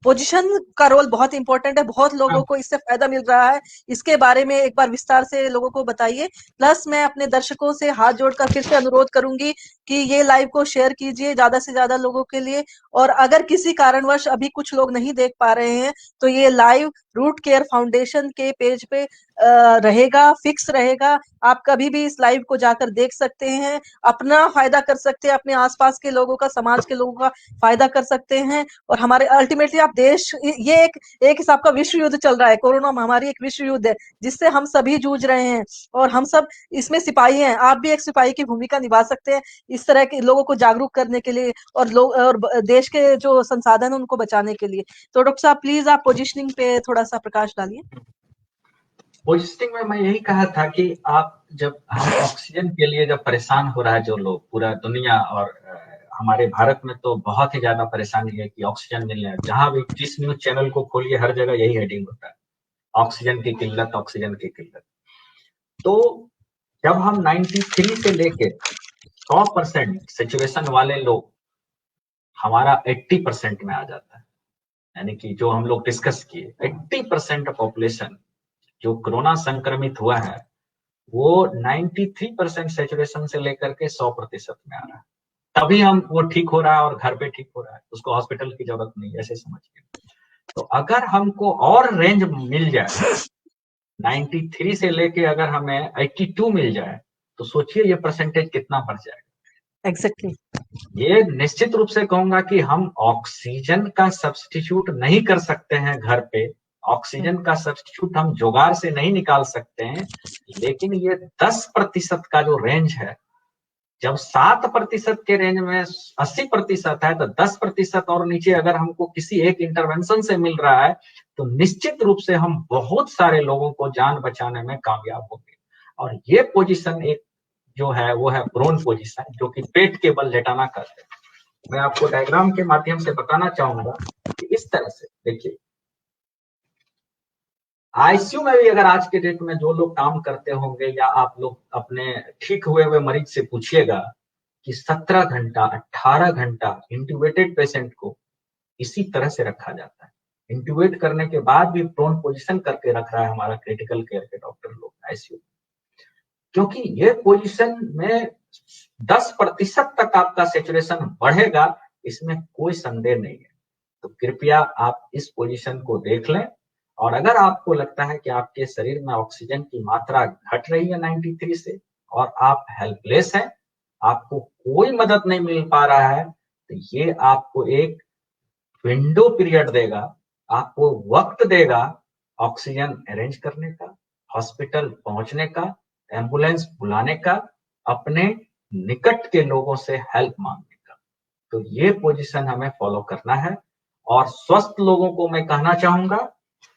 पोजीशन का रोल बहुत इंपॉर्टेंट है, बहुत लोगों हाँ, को इससे फायदा मिल रहा है। इसके बारे में एक बार विस्तार से लोगों को बताइए। प्लस मैं अपने दर्शकों से हाथ जोड़कर फिर से अनुरोध करूंगी कि ये लाइव को शेयर कीजिए ज्यादा से ज्यादा लोगों के लिए। और अगर किसी कारणवश अभी कुछ लोग नहीं देख पा रहे हैं, तो ये लाइव रूट केयर फाउंडेशन के पेज पे रहेगा, फिक्स रहेगा। आप कभी भी इस लाइव को जाकर देख सकते हैं, अपना फायदा कर सकते हैं, अपने आसपास के लोगों का, समाज के लोगों का फायदा कर सकते हैं। और हमारे अल्टीमेटली आप देश, ये एक हिसाब का विश्व युद्ध चल रहा है। कोरोना महामारी एक विश्व युद्ध है, जिससे हम सभी जूझ रहे हैं, और हम सब इसमें सिपाही हैं। आप भी एक सिपाही की भूमिका निभा सकते हैं इस तरह के लोगों को जागरूक करने के लिए, और लोग और देश के जो संसाधन है उनको बचाने के लिए। तो डॉक्टर साहब, प्लीज आप पोजिशनिंग पे थोड़ा सा प्रकाश डालिए। पोजिशनिंग में मैं यही कहा था कि आप जब हम ऑक्सीजन के लिए जब परेशान हो रहा है जो लोग, पूरा दुनिया, और हमारे भारत में तो बहुत ही ज्यादा परेशानी है कि ऑक्सीजन मिल रहा है। जहां भी जिस न्यूज चैनल को खोलिए, हर जगह यही हेडिंग होता है, ऑक्सीजन की किल्लत, ऑक्सीजन की किल्लत। तो जब हम 93 से लेके 100% सिचुएशन वाले लोग, हमारा 80% में आ जाता है। यानी कि जो हम लोग डिस्कस किए, 80% पॉपुलेशन जो कोरोना संक्रमित हुआ है, वो 93% सैचुरेशन से लेकर के 100% में आ रहा है। तभी हम वो ठीक हो रहा है और घर पे ठीक हो रहा है, उसको हॉस्पिटल की जरूरत नहीं, ऐसे समझिए। तो अगर हमको और रेंज मिल जाए, 93 से लेके अगर हमें 82 मिल जाए, तो सोचिए ये परसेंटेज कितना बढ़ जाएगा। एग्जैक्टली। ये निश्चित रूप से कहूंगा कि हम ऑक्सीजन का सब्स्टिट्यूट नहीं कर सकते हैं घर पे, ऑक्सीजन का सब्स्टिट्यूट हम जुगाड़ से नहीं निकाल सकते हैं। लेकिन ये 10% का जो रेंज है, जब 7% के रेंज में 80% है, तो 10% और नीचे अगर हमको किसी एक इंटरवेंशन से मिल रहा है, तो निश्चित रूप से हम बहुत सारे लोगों को जान बचाने में कामयाब होंगे। और ये पोजीशन एक जो है वो है प्रोन पोजीशन, जो कि पेट के बल लेटाना कहते हैं। मैं आपको डायग्राम के माध्यम से बताना चाहूंगा कि इस तरह से देखिए, आईसीयू में भी अगर आज के डेट में जो लोग काम करते होंगे, या आप लोग अपने ठीक हुए हुए मरीज से पूछिएगा कि 17 घंटा 18 घंटा इंट्यूबेटेड पेशेंट को इसी तरह से रखा जाता है। इंट्यूबेट करने के बाद भी प्रोन पोजीशन करके रख रहा है हमारा क्रिटिकल केयर के डॉक्टर लोग आईसीयू, क्योंकि ये पोजीशन में 10% तक आपका सैचुरेशन बढ़ेगा, इसमें कोई संदेह नहीं है। तो कृपया आप इस पोजीशन को देख लें। और अगर आपको लगता है कि आपके शरीर में ऑक्सीजन की मात्रा घट रही है 93 से, और आप हेल्पलेस हैं, आपको कोई मदद नहीं मिल पा रहा है, तो ये आपको एक विंडो पीरियड देगा, आपको वक्त देगा ऑक्सीजन अरेंज करने का, हॉस्पिटल पहुंचने का, एम्बुलेंस बुलाने का, अपने निकट के लोगों से हेल्प मांगने का। तो ये पोजीशन हमें फॉलो करना है। और स्वस्थ लोगों को मैं कहना चाहूंगा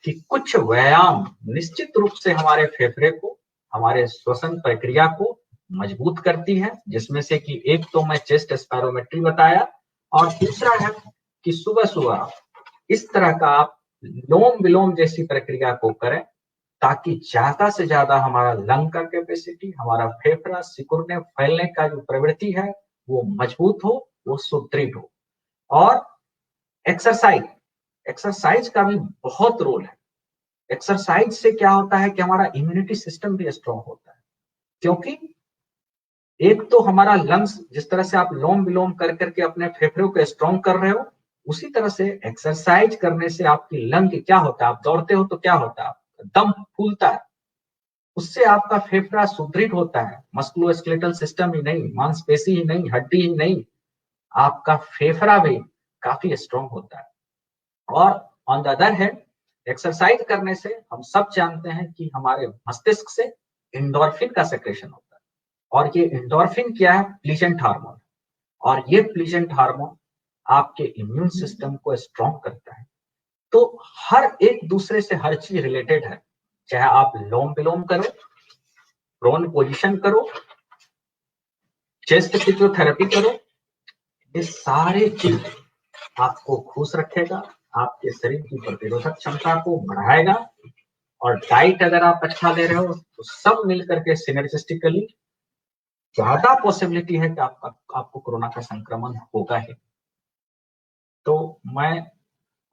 कि कुछ व्यायाम निश्चित रूप से हमारे फेफड़े को, हमारे श्वसन प्रक्रिया को मजबूत करती है, जिसमें से कि एक तो मैं चेस्ट स्पायरोमेट्री बताया, और दूसरा है कि सुबह सुबह इस तरह का आप लोम विलोम जैसी प्रक्रिया को करें, ताकि ज्यादा से ज्यादा हमारा लंग का कैपेसिटी, हमारा फेफड़ा सिकुड़ने फैलने का जो प्रवृत्ति है वो मजबूत हो, वो सुदृढ़ हो। और एक्सरसाइज, एक्सरसाइज का भी बहुत रोल है। एक्सरसाइज से क्या होता है कि हमारा इम्यूनिटी सिस्टम भी स्ट्रांग होता है, क्योंकि एक तो हमारा लंग्स, जिस तरह से आप लोम विलोम कर करके अपने फेफड़ों को स्ट्रांग कर रहे हो, उसी तरह से एक्सरसाइज करने से आपकी लंग क्या होता है, आप दौड़ते हो तो क्या होता है, दम फूलता है, उससे आपका फेफड़ा सुदृढ़ होता है। मस्कुलोस्केलेटल सिस्टम ही नहीं, मांसपेशी ही नहीं, हड्डी ही नहीं, आपका फेफड़ा भी काफी स्ट्रांग होता है। और on the other hand, exercise करने से हम सब जानते हैं कि हमारे मस्तिष्क से एंडोर्फिन का सेक्रेशन होता है। और ये एंडोर्फिन क्या है, प्लीजेंट हार्मोन। और ये प्लीजेंट हार्मोन आपके इम्यून सिस्टम को स्ट्रांग करता है। तो हर एक दूसरे से हर चीज रिलेटेड है, चाहे आप लोम विलोम करो, प्रोन पोजीशन करो, चेस्ट फिजियोथेरेपी करो, ये सारे चीज आपको खुश रखेगा, आपके शरीर की प्रतिरोधक क्षमता को बढ़ाएगा। और डाइट अगर आप अच्छा ले रहे हो तो सब मिलकर के सिनर्जिस्टिकली ज्यादा पॉसिबिलिटी है कि आपको कोरोना का संक्रमण होगा ही। तो मैं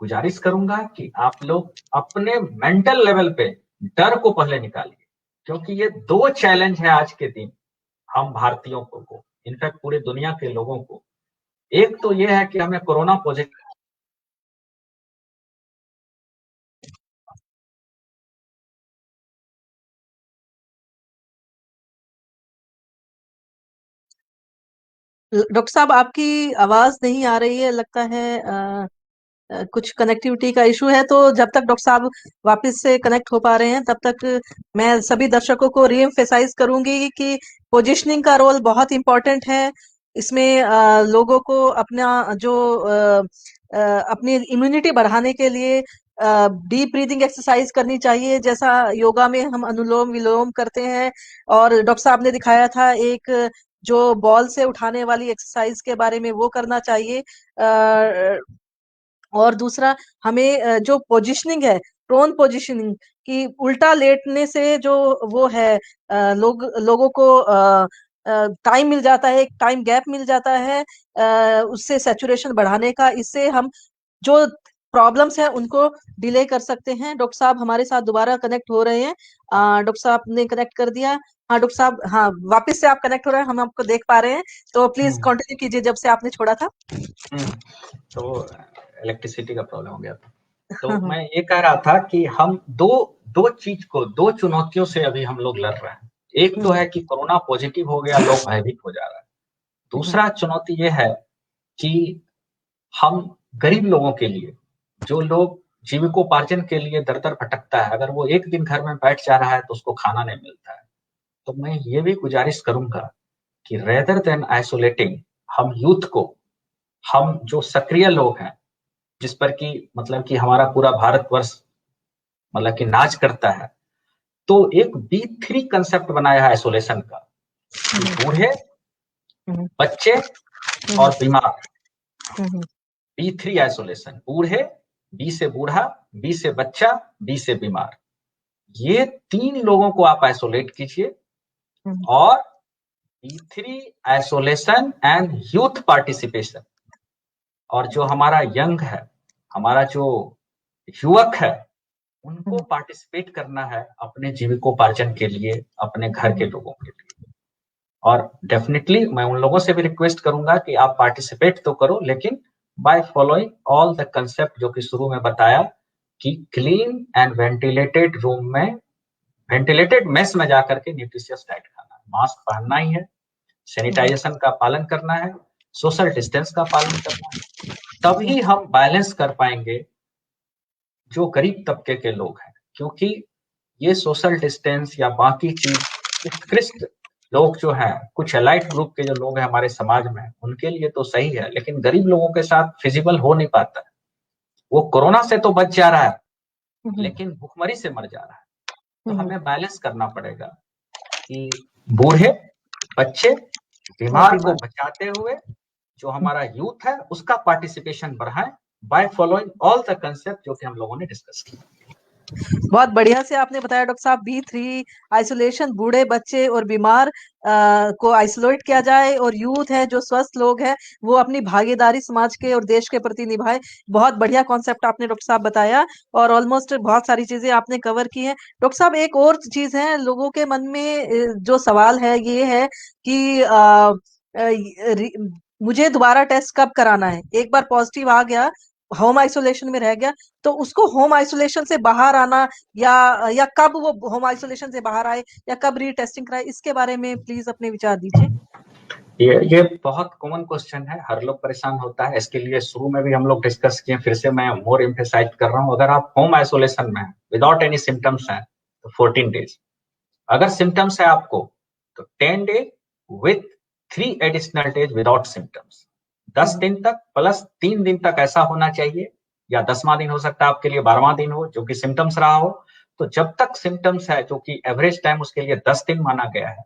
गुजारिश करूंगा कि आप लोग अपने मेंटल लेवल पे डर को पहले निकालिए, क्योंकि ये दो चैलेंज है आज के दिन हम भारतीयों को, इनफैक्ट पूरी दुनिया के लोगों को। एक तो ये है कि हमें कोरोना पॉजिटिव, डॉक्टर साहब आपकी आवाज नहीं आ रही है, लगता है कुछ कनेक्टिविटी का इशू है। तो जब तक डॉक्टर साहब वापस से कनेक्ट हो पा रहे हैं, तब तक मैं सभी दर्शकों को रीएम्फेसाइज करूंगी कि पोजीशनिंग का रोल बहुत इंपॉर्टेंट है। इसमें लोगों को अपना जो अपनी इम्यूनिटी बढ़ाने के लिए डीप ब्रीदिंग एक्सरसाइज करनी चाहिए, जैसा योगा में हम अनुलोम विलोम करते हैं। और डॉक्टर साहब ने दिखाया था एक जो बॉल से उठाने वाली एक्सरसाइज के बारे में, वो करना चाहिए। और दूसरा, हमें जो पोजीशनिंग है, प्रोन पोजीशनिंग, कि उल्टा लेटने से जो वो है, लोगों को टाइम मिल जाता है, एक टाइम गैप मिल जाता है उससे सैचुरेशन बढ़ाने का। इससे हम जो प्रॉब्लम्स है उनको डिले कर सकते हैं। डॉक्टर साहब हमारे साथ दोबारा कनेक्ट हो रहे हैं। डॉक्टर साहब ने कनेक्ट कर दिया। हाँ डॉक्टर साहब, हाँ वापस से आप कनेक्ट हो रहे हैं, हम आपको देख पा रहे हैं। तो प्लीज कंटिन्यू कीजिए जब से आपने छोड़ा था। तो इलेक्ट्रिसिटी का प्रॉब्लम हो गया था। तो मैं ये कह रहा था कि हम दो चुनौतियों से अभी हम लोग लड़ रहे हैं। एक तो है कि कोरोना पॉजिटिव हो गया, लोग भयभीत हो जा रहा है। दूसरा चुनौती ये है कि हम गरीब लोगों के लिए, जो लोग जीविकोपार्जन के लिए दर दर भटकता है, अगर वो एक दिन घर में बैठ जा रहा है तो उसको खाना नहीं मिलता है। तो मैं ये भी गुजारिश करूंगा कि रेदर देन आइसोलेटिंग, हम यूथ को, हम जो सक्रिय लोग हैं, जिस पर कि मतलब कि हमारा पूरा भारतवर्ष मतलब कि नाच करता है, तो एक B3 कंसेप्ट बनाया है आइसोलेशन का, बूढ़े, बच्चे और बीमार। B3 आइसोलेशन, बूढ़े, बी से बूढ़ा, बी से बच्चा, बी से बीमार, ये 3 लोगों को आप आइसोलेट कीजिए। और B3 isolation and youth participation. और जो हमारा यंग है, हमारा जो युवक है, उनको पार्टिसिपेट करना है अपने जीविकोपार्जन के लिए, अपने घर के लोगों के लिए। और डेफिनेटली मैं उन लोगों से भी रिक्वेस्ट करूंगा कि आप पार्टिसिपेट तो करो, लेकिन by following all the concept जो कि शुरू में बताया, कि क्लीन एंड वेंटिलेटेड रूम में, वेंटिलेटेड मेस में जाकर के न्यूट्रिशियस डाइट खाना है, मास्क पहनना ही है, सैनिटाइजेशन का पालन करना है, सोशल डिस्टेंस का पालन करना है। तभी हम बैलेंस कर पाएंगे जो गरीब तबके के लोग हैं, क्योंकि ये सोशल डिस्टेंस या बाकी चीज उत्कृष्ट लोग जो हैं, कुछ एलाइट ग्रुप के जो लोग हैं हमारे समाज में, उनके लिए तो सही है, लेकिन गरीब लोगों के साथ फिजिबल हो नहीं पाता है। वो कोरोना से तो बच जा रहा है, लेकिन भुखमरी से मर जा रहा है। तो हमें बैलेंस करना पड़ेगा कि बूढ़े, बच्चे, बीमार को बचाते हुए जो हमारा यूथ है उसका पार्टिसिपेशन बढ़ाएं, by following all the concept जो कि हम लोगों ने डिस्कस किया। बहुत बढ़िया से आपने बताया डॉक्टर साहब। B3 आइसोलेशन, बूढ़े, बच्चे और बीमार को आइसोलेट किया जाए, और यूथ है जो स्वस्थ लोग हैं वो अपनी भागीदारी समाज के और देश के प्रति निभाए। बहुत बढ़िया कॉन्सेप्ट आपने डॉक्टर साहब बताया, और ऑलमोस्ट बहुत सारी चीजें आपने कवर की हैं। डॉक्टर साहब एक और चीज है, लोगों के मन में जो सवाल है ये है कि मुझे दोबारा टेस्ट कब कराना है? एक बार पॉजिटिव आ गया, होम आइसोलेशन में रह गया, तो उसको होम आइसोलेशन से बाहर आना, या कब वो होम आइसोलेशन से बाहर आए, या कब रीटेस्टिंग कराए, इसके बारे में प्लीज अपने विचार दीजिए। ये बहुत कॉमन क्वेश्चन है, हर लोग परेशान होता है। इसके लिए शुरू में भी हम लोग डिस्कस किए, फिर से मैं मोर एम्फेसाइज कर रहा हूँ। अगर आप होम आइसोलेशन में विदाउट एनी सिम्टम्स हैं तो 14 डेज, अगर सिम्टम्स है आपको तो 10 day with 3 additional days without symptoms. 10 दिन तक प्लस 3 दिन तक ऐसा होना चाहिए, या 10वां दिन हो सकता है आपके लिए 12वां दिन हो जो कि सिम्टम्स रहा हो। तो जब तक सिम्टम्स है, जो कि एवरेज टाइम उसके लिए 10 दिन माना गया है,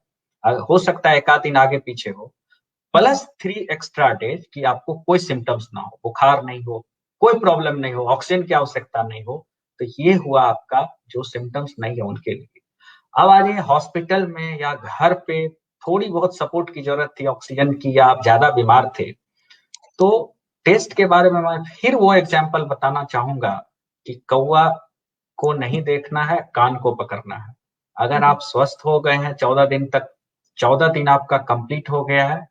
हो सकता है एक आध दिन आगे पीछे हो, प्लस 3 एक्स्ट्रा डेज कि आपको कोई सिम्टम्स ना हो, बुखार नहीं हो, कोई प्रॉब्लम नहीं हो, ऑक्सीजन की आवश्यकता नहीं हो। तो ये हुआ आपका जो सिम्टम्स नहीं है उनके लिए। अब आ जाइए हॉस्पिटल में या घर पे थोड़ी बहुत सपोर्ट की जरूरत थी ऑक्सीजन की, या आप ज्यादा बीमार थे, तो टेस्ट के बारे में मैं फिर वो एग्जाम्पल बताना चाहूंगा कि कौवा को नहीं देखना है, कान को पकड़ना है। अगर आप स्वस्थ हो गए हैं 14 दिन तक, 14 दिन आपका कंप्लीट हो गया है,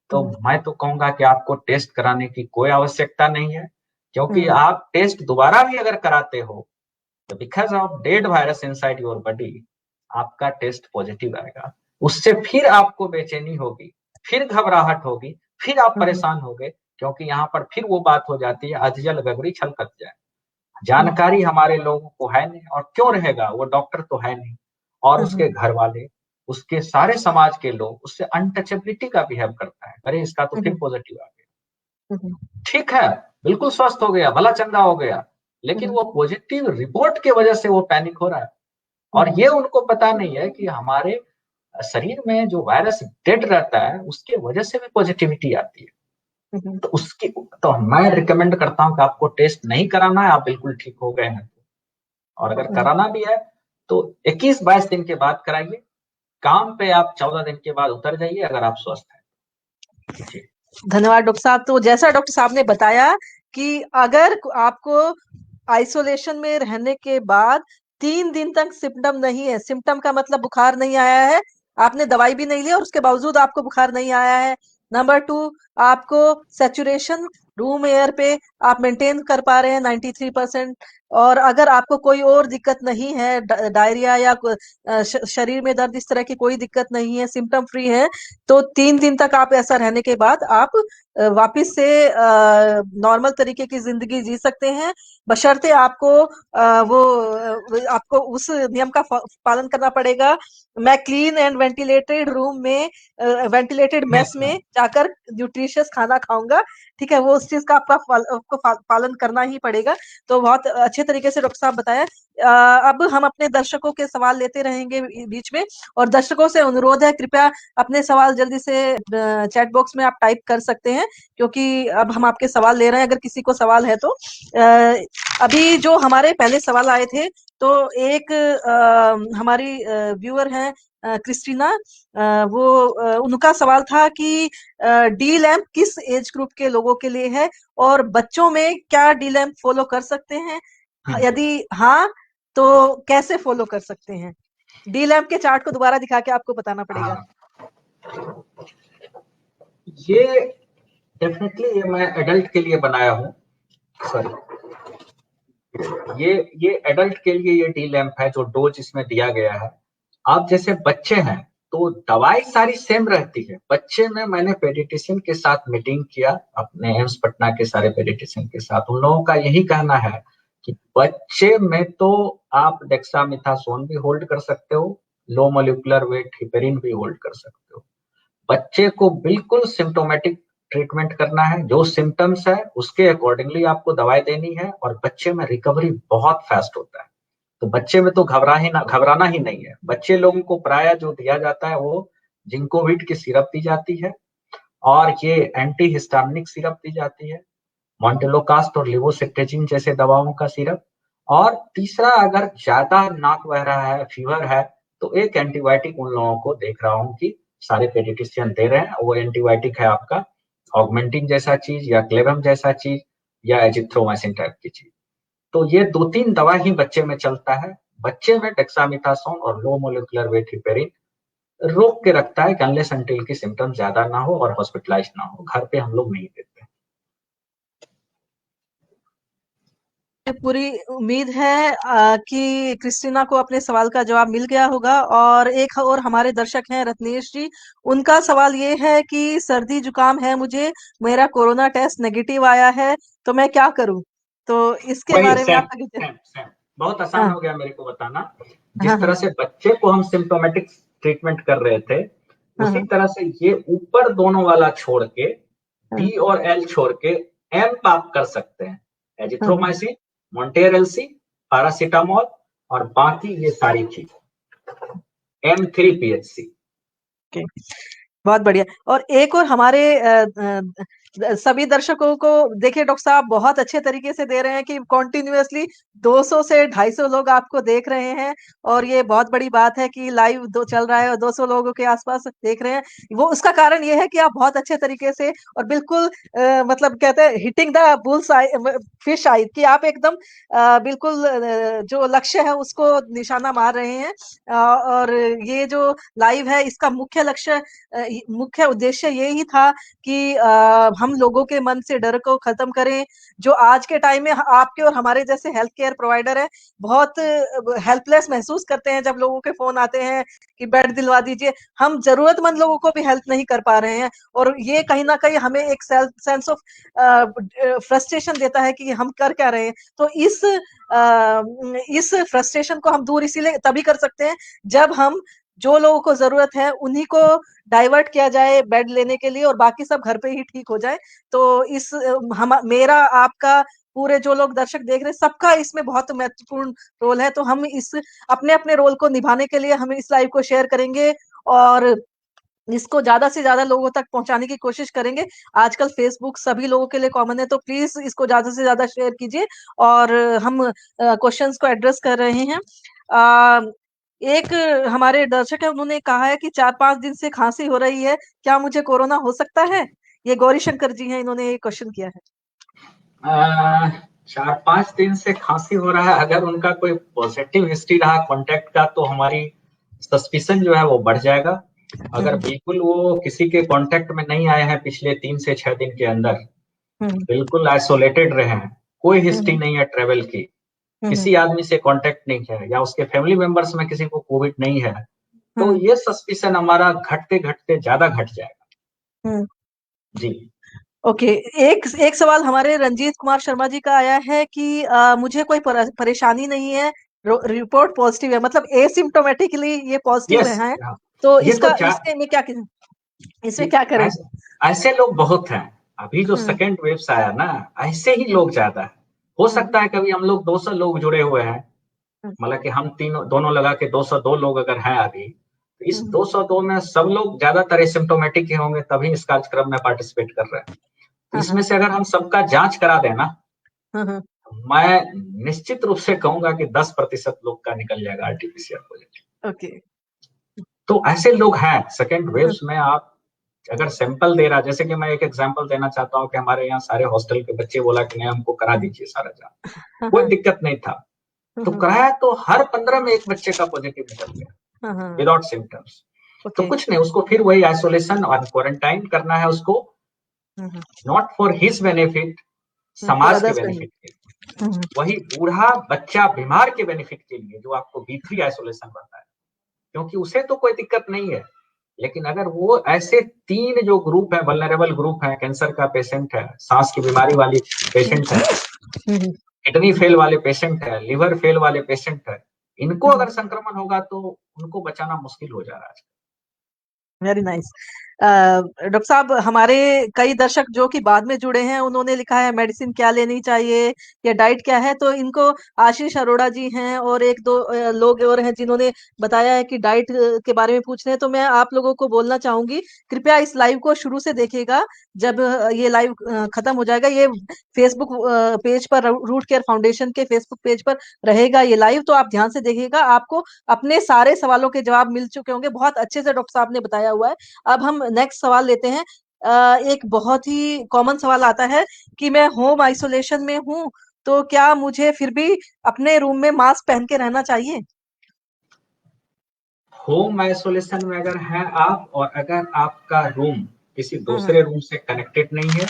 तो मैं तो कहूंगा कि आपको टेस्ट कराने की कोई आवश्यकता नहीं है। क्योंकि आप टेस्ट दोबारा भी अगर कराते हो तो because of dead virus inside your body आपका टेस्ट पॉजिटिव आएगा। उससे फिर आपको बेचैनी होगी, फिर घबराहट होगी, फिर आप परेशान होगे, क्योंकि यहाँ पर फिर वो बात हो जाती है अधजल गगरी छलकत जाए। जानकारी हमारे लोगों को है नहीं, और क्यों रहेगा, वो डॉक्टर तो है नहीं, और उसके घर वाले, उसके सारे समाज के लोग उससे अनटचेबिलिटी का बिहेव करता है। अरे इसका तो फिर पॉजिटिव आ गया, ठीक है, बिल्कुल स्वस्थ हो गया, भला चंगा हो गया, लेकिन वो पॉजिटिव रिपोर्ट की वजह से वो पैनिक हो रहा है। और ये उनको पता नहीं है कि हमारे शरीर में जो वायरस डेड रहता है उसके वजह से भी पॉजिटिविटी आती है। तो उसकी तो मैं रिकमेंड करता हूँ कि आपको टेस्ट नहीं कराना है, आप बिल्कुल ठीक हो गए हैं। और अगर कराना भी है तो 21-22 दिन के बाद कराइए, काम पे आप 14 दिन के बाद उतर जाइए अगर आप स्वस्थ हैं। जी धन्यवाद डॉक्टर साहब। तो जैसा डॉक्टर साहब ने बताया कि अगर आपको आइसोलेशन में रहने के बाद 3 दिन तक सिम्टम नहीं है, सिम्टम का मतलब बुखार नहीं आया है, आपने दवाई भी नहीं ली और उसके बावजूद आपको बुखार नहीं आया है। नंबर 2, आपको सैचुरेशन रूम एयर पे आप मेंटेन कर पा रहे हैं 93%, और अगर आपको कोई और दिक्कत नहीं है, डायरिया या शरीर में दर्द, इस तरह की कोई दिक्कत नहीं है, सिम्टम फ्री है, तो 3 दिन तक आप ऐसा रहने के बाद आप वापिस से नॉर्मल तरीके की जिंदगी जी सकते हैं, बशर्ते आपको आपको उस नियम का पालन करना पड़ेगा। मैं क्लीन एंड वेंटिलेटेड रूम में, वेंटिलेटेड मेस में जाकर न्यूट्रिशियस खाना खाऊंगा, ठीक है, वो उस चीज का आपको पालन करना ही पड़ेगा। तो बहुत अच्छे तरीके से डॉक्टर साहब बताया। अब हम अपने दर्शकों के सवाल लेते रहेंगे बीच में, और दर्शकों से अनुरोध है कृपया अपने सवाल जल्दी से चैट बॉक्स में आप टाइप कर सकते हैं, क्योंकि अब हम आपके सवाल ले रहे हैं, अगर किसी को सवाल है तो। अभी जो हमारे पहले सवाल आए थे, तो एक हमारी व्यूअर है क्रिस्टीना, वो उनका सवाल था कि डी लैम्प किस एज ग्रुप के लोगों के लिए है, और बच्चों में क्या डी लैम्प फॉलो कर सकते हैं, यदि हाँ तो कैसे फॉलो कर सकते हैं? डी लैम्प के चार्ट को दोबारा दिखा के आपको बताना पड़ेगा। ये डेफिनेटली ये मैं एडल्ट के लिए बनाया हूँ, सॉरी, ये एडल्ट के लिए ये डी लैम्प है जो डोज इसमें दिया गया है। आप जैसे बच्चे हैं तो दवाई सारी सेम रहती है। बच्चे में मैंने पेडियाट्रिशियन के साथ मीटिंग किया, अपने एम्स पटना के सारे पेडियाट्रिशियन के साथ, उन लोगों का यही कहना है कि बच्चे में तो आप डेक्सामेथासोन भी होल्ड कर सकते हो, लो मोलिकुलर वेट हिपेरिन भी होल्ड कर सकते हो। बच्चे को बिल्कुल सिम्टोमेटिक ट्रीटमेंट करना है, जो सिम्टम्स है उसके अकॉर्डिंगली आपको दवाई देनी है, और बच्चे में रिकवरी बहुत फास्ट होता है। तो बच्चे में तो घबराना ही नहीं है। बच्चे लोगों को प्राय जो दिया जाता है वो जिंकोविट की सिरप दी जाती है, और ये एंटी हिस्टामिनिक सिरप दी जाती है, मॉन्टेलोकास्ट और लिवोसिट्रेजिन जैसे दवाओं का सिरप। और तीसरा, अगर ज्यादा नाक बह रहा है, फीवर है, तो एक एंटीबायोटिक उन लोगों को देख रहा हूँ कि सारे पेडियाट्रिशियन दे रहे हैं। वो एंटीबायोटिक है आपका ऑगमेंटिन जैसा चीज, या क्लेवम जैसा चीज, या एजिथ्रोमाइसिन टाइप की चीज। तो ये 2-3 दवा ही बच्चे में चलता है। बच्चे में डेक्सामेथासोन और लो मोलिकुलर वेट हिपेरिन रोक के रखता है कि अनलेस अनटिल की सिम्टम्स ज्यादा ना हो और हॉस्पिटलाइज ना हो। घर पे हम लोग नहीं देते। पूरी उम्मीद है कि क्रिस्टीना को अपने सवाल का जवाब मिल गया होगा। और एक और हमारे दर्शक हैं रत्नेश जी, उनका सवाल ये है कि सर्दी जुकाम है मुझे, मेरा कोरोना टेस्ट नेगेटिव आया है, तो मैं क्या करूं? तो इसके वही बारे में सेम आपका क्या? सेम सेम बहुत आसान हाँ, हो गया मेरे को बताना। हाँ, जिस हाँ, तरह से बच्चे को हम सिम्टोमेटिक ट्रीटमेंट कर रहे थे, हाँ, उसी हाँ, तरह से ये ऊपर दोनों वाला छोड़ के, हाँ, डी और एल छोड़ के, एम आप कर सकते हैं। हाँ, हाँ, एजिथ्रोमाइसिन, मॉन्टेर एलसी, पैरासीटामोल, और बाकी ये सारी चीज M3PHC। ओके। बहुत बढ़िया। और एक और हमारे सभी दर्शकों को देखिए, डॉक्टर साहब बहुत अच्छे तरीके से दे रहे हैं कि कॉन्टिन्यूअसली 200 से 250 लोग आपको देख रहे हैं, और ये बहुत बड़ी बात है कि लाइव दो चल रहा है और 200 लोगों के आसपास देख रहे हैं। वो उसका कारण ये है कि आप बहुत अच्छे तरीके से और बिल्कुल मतलब कहते हैं hitting the bull's eye, fish eye, कि आप एकदम बिल्कुल जो लक्ष्य है उसको निशाना मार रहे हैं। और ये जो लाइव है इसका मुख्य लक्ष्य, मुख्य उद्देश्य यही था कि हम लोगों के मन से डर को खत्म करें। जो आज के टाइम में आपके और हमारे जैसे हेल्थ केयर प्रोवाइडर है, बहुत हेल्पलेस महसूस करते हैं जब लोगों के फोन आते हैं कि बेड दिलवा दीजिए। हम जरूरतमंद लोगों को भी हेल्प नहीं कर पा रहे हैं, और ये कहीं ना कहीं हमें एक सेंस ऑफ फ्रस्ट्रेशन देता है कि हम कर क्या रहे हैं। तो इस फ्रस्ट्रेशन को हम दूर इसीलिए तभी कर सकते हैं जब हम जो लोगों को जरूरत है उन्हीं को डाइवर्ट किया जाए बेड लेने के लिए, और बाकी सब घर पे ही ठीक हो जाए। तो इस हम मेरा आपका पूरे जो लोग दर्शक देख रहे हैं सबका इसमें बहुत महत्वपूर्ण रोल है। तो हम इस अपने अपने रोल को निभाने के लिए हम इस लाइव को शेयर करेंगे और इसको ज्यादा से ज्यादा लोगों तक पहुंचाने की कोशिश करेंगे। आजकल फेसबुक सभी लोगों के लिए कॉमन है, तो प्लीज इसको ज्यादा से ज्यादा शेयर कीजिए। और हम क्वेश्चंस को एड्रेस कर रहे हैं। अ, एक हमारे दर्शक है, उन्होंने कहा है कि 4-5 दिन से खांसी हो रही है, क्या मुझे कोरोना हो सकता है? ये गौरी शंकर जी हैं, इन्होंने ये क्वेश्चन किया है। 4-5 दिन से खांसी हो रहा है, अगर उनका कोई पॉजिटिव हिस्ट्री रहा कांटेक्ट का, तो हमारी सस्पिशन जो है वो बढ़ जाएगा। अगर हम्म, बिल्कुल वो किसी के कांटेक्ट में नहीं आए हैं पिछले 3 से 6 दिन के अंदर, हम्म, बिल्कुल आइसोलेटेड रहे हैं, कोई हिस्ट्री हम्म, नहीं है ट्रेवल की, हम्म, किसी आदमी से कांटेक्ट नहीं है, या उसके फैमिली मेंबर्स में किसी को कोविड नहीं है, तो हम्म, ये सस्पिशन हमारा घटते घटते ज्यादा घट जाएगा। हम्म। जी। ओके। एक एक सवाल हमारे रंजीत कुमार शर्मा जी का आया है कि मुझे कोई परेशानी नहीं है, रिपोर्ट पॉजिटिव है, मतलब एसिम्टोमेटिकली ये पॉजिटिव यस। है। तो ये तो इसका इसके में क्या इसमें क्या करें? ऐसे, ऐसे लोग बहुत हैं। अभी जो हम्म, सेकेंड वेव्स आया ना, ऐसे ही लोग ज्यादा है। हो हम्म, सकता है कभी हम लोग 200 लोग जुड़े हुए हैं, हम्म, मतलब कि हम तीनों दोनों लगा के 202 लोग अगर हैं अभी, तो इस हम्म, 202 में सब लोग ज्यादातर एसिम्टोमेटिक ही होंगे, तभी इस कार्यक्रम में पार्टिसिपेट कर रहे हैं। तो हाँ, हाँ, इसमें से अगर हम सबका जांच करा देना, हाँ, हाँ, मैं निश्चित रूप से कहूंगा कि 10% लोग का निकल जाएगा आरटीपीसीआर पॉजिटिव। ओके। तो ऐसे लोग हैं सेकेंड हाँ, वेव्स में। आप अगर सैंपल दे रहा, जैसे कि मैं एक एग्जांपल देना चाहता हूँ कि हमारे यहाँ सारे हॉस्टल के बच्चे बोला कि नहीं हमको करा दीजिए सारा जांच, हाँ, कोई हाँ, दिक्कत नहीं था। हाँ, तो हाँ, कराया तो हर 15 में एक बच्चे का पॉजिटिव निकल गया, हाँ, हाँ, विदाउट सिम्टम्स। तो ओके। कुछ नहीं, उसको फिर वही आइसोलेशन और क्वारंटाइन करना है उसको, हाँ, हाँ, not for his benefit, for समाज के अदर्स बेनिफिट बेनिफिट। के लिए। हाँ, हाँ, वही बूढ़ा बच्चा बीमार के बेनिफिट के लिए जो आपको B3 आइसोलेशन बनता है, क्योंकि उसे तो कोई दिक्कत नहीं है। लेकिन अगर वो ऐसे 3 जो ग्रुप है, वल्नरेबल ग्रुप है, कैंसर का पेशेंट है, सांस की बीमारी वाली पेशेंट है, हम्म, किडनी फेल वाले पेशेंट है, लिवर फेल वाले पेशेंट है, इनको अगर संक्रमण होगा तो उनको बचाना मुश्किल हो जा रहा है। Very nice. डॉक्टर साहब, हमारे कई दर्शक जो कि बाद में जुड़े हैं, उन्होंने लिखा है मेडिसिन क्या लेनी चाहिए या डाइट क्या है, तो इनको आशीष अरोड़ा जी हैं और एक दो लोग और हैं जिन्होंने बताया है कि डाइट के बारे में पूछ रहे हैं। तो मैं आप लोगों को बोलना चाहूंगी, कृपया इस लाइव को शुरू से देखिएगा। जब ये लाइव खत्म हो जाएगा, ये फेसबुक पेज पर, रूट केयर फाउंडेशन के फेसबुक पेज पर रहेगा ये लाइव, तो आप ध्यान से देखिएगा। आपको अपने सारे सवालों के जवाब मिल चुके होंगे, बहुत अच्छे से डॉक्टर साहब ने बताया हुआ है। अब हम नेक्स्ट सवाल लेते हैं। एक बहुत ही कॉमन सवाल आता है कि मैं होम आइसोलेशन में हूँ, तो क्या मुझे फिर भी अपने रूम में मास्क पहन के रहना चाहिए? होम आइसोलेशन में अगर है आप, और अगर आपका रूम किसी हम्म। दूसरे रूम से कनेक्टेड नहीं है,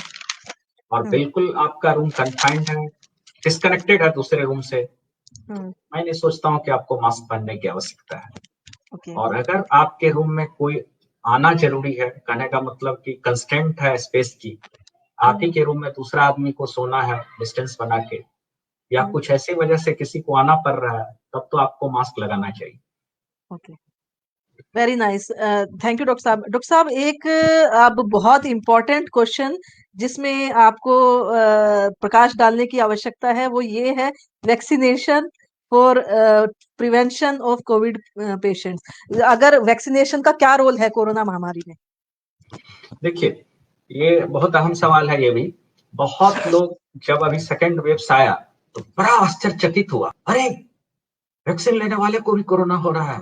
और हम्म। बिल्कुल आपका रूम कन्फाइंड है, डिस्कनेक्टेड है दूसरे रूम से, हम्म। मैं नहीं सोचता हूँ कि आपको मास्क पहनने की आवश्यकता है। ओके। और अगर आपके रूम में कोई आना जरूरी है, कहने का मतलब कि कंस्टेंट है स्पेस की, आप ही हम्म। के रूम में दूसरा आदमी को सोना है डिस्टेंस बना के, या हम्म। कुछ ऐसी वजह से किसी को आना पड़ रहा है, तब तो आपको मास्क लगाना चाहिए। Okay. Very nice. Thank you doctor साहब। डॉक्टर साहब, एक अब बहुत इंपॉर्टेंट क्वेश्चन जिसमें आपको प्रकाश डालने की आवश्यकता है, वो ये है, vaccination for prevention of Covid patients. अगर वैक्सीनेशन का क्या रोल है कोरोना महामारी में? देखिए, ये बहुत अहम सवाल है ये भी। बहुत लोग जब अभी सेकेंड वेव आया तो बड़ा आश्चर्यचकित हुआ, अरे वैक्सीन लेने वाले को भी कोरोना हो रहा है,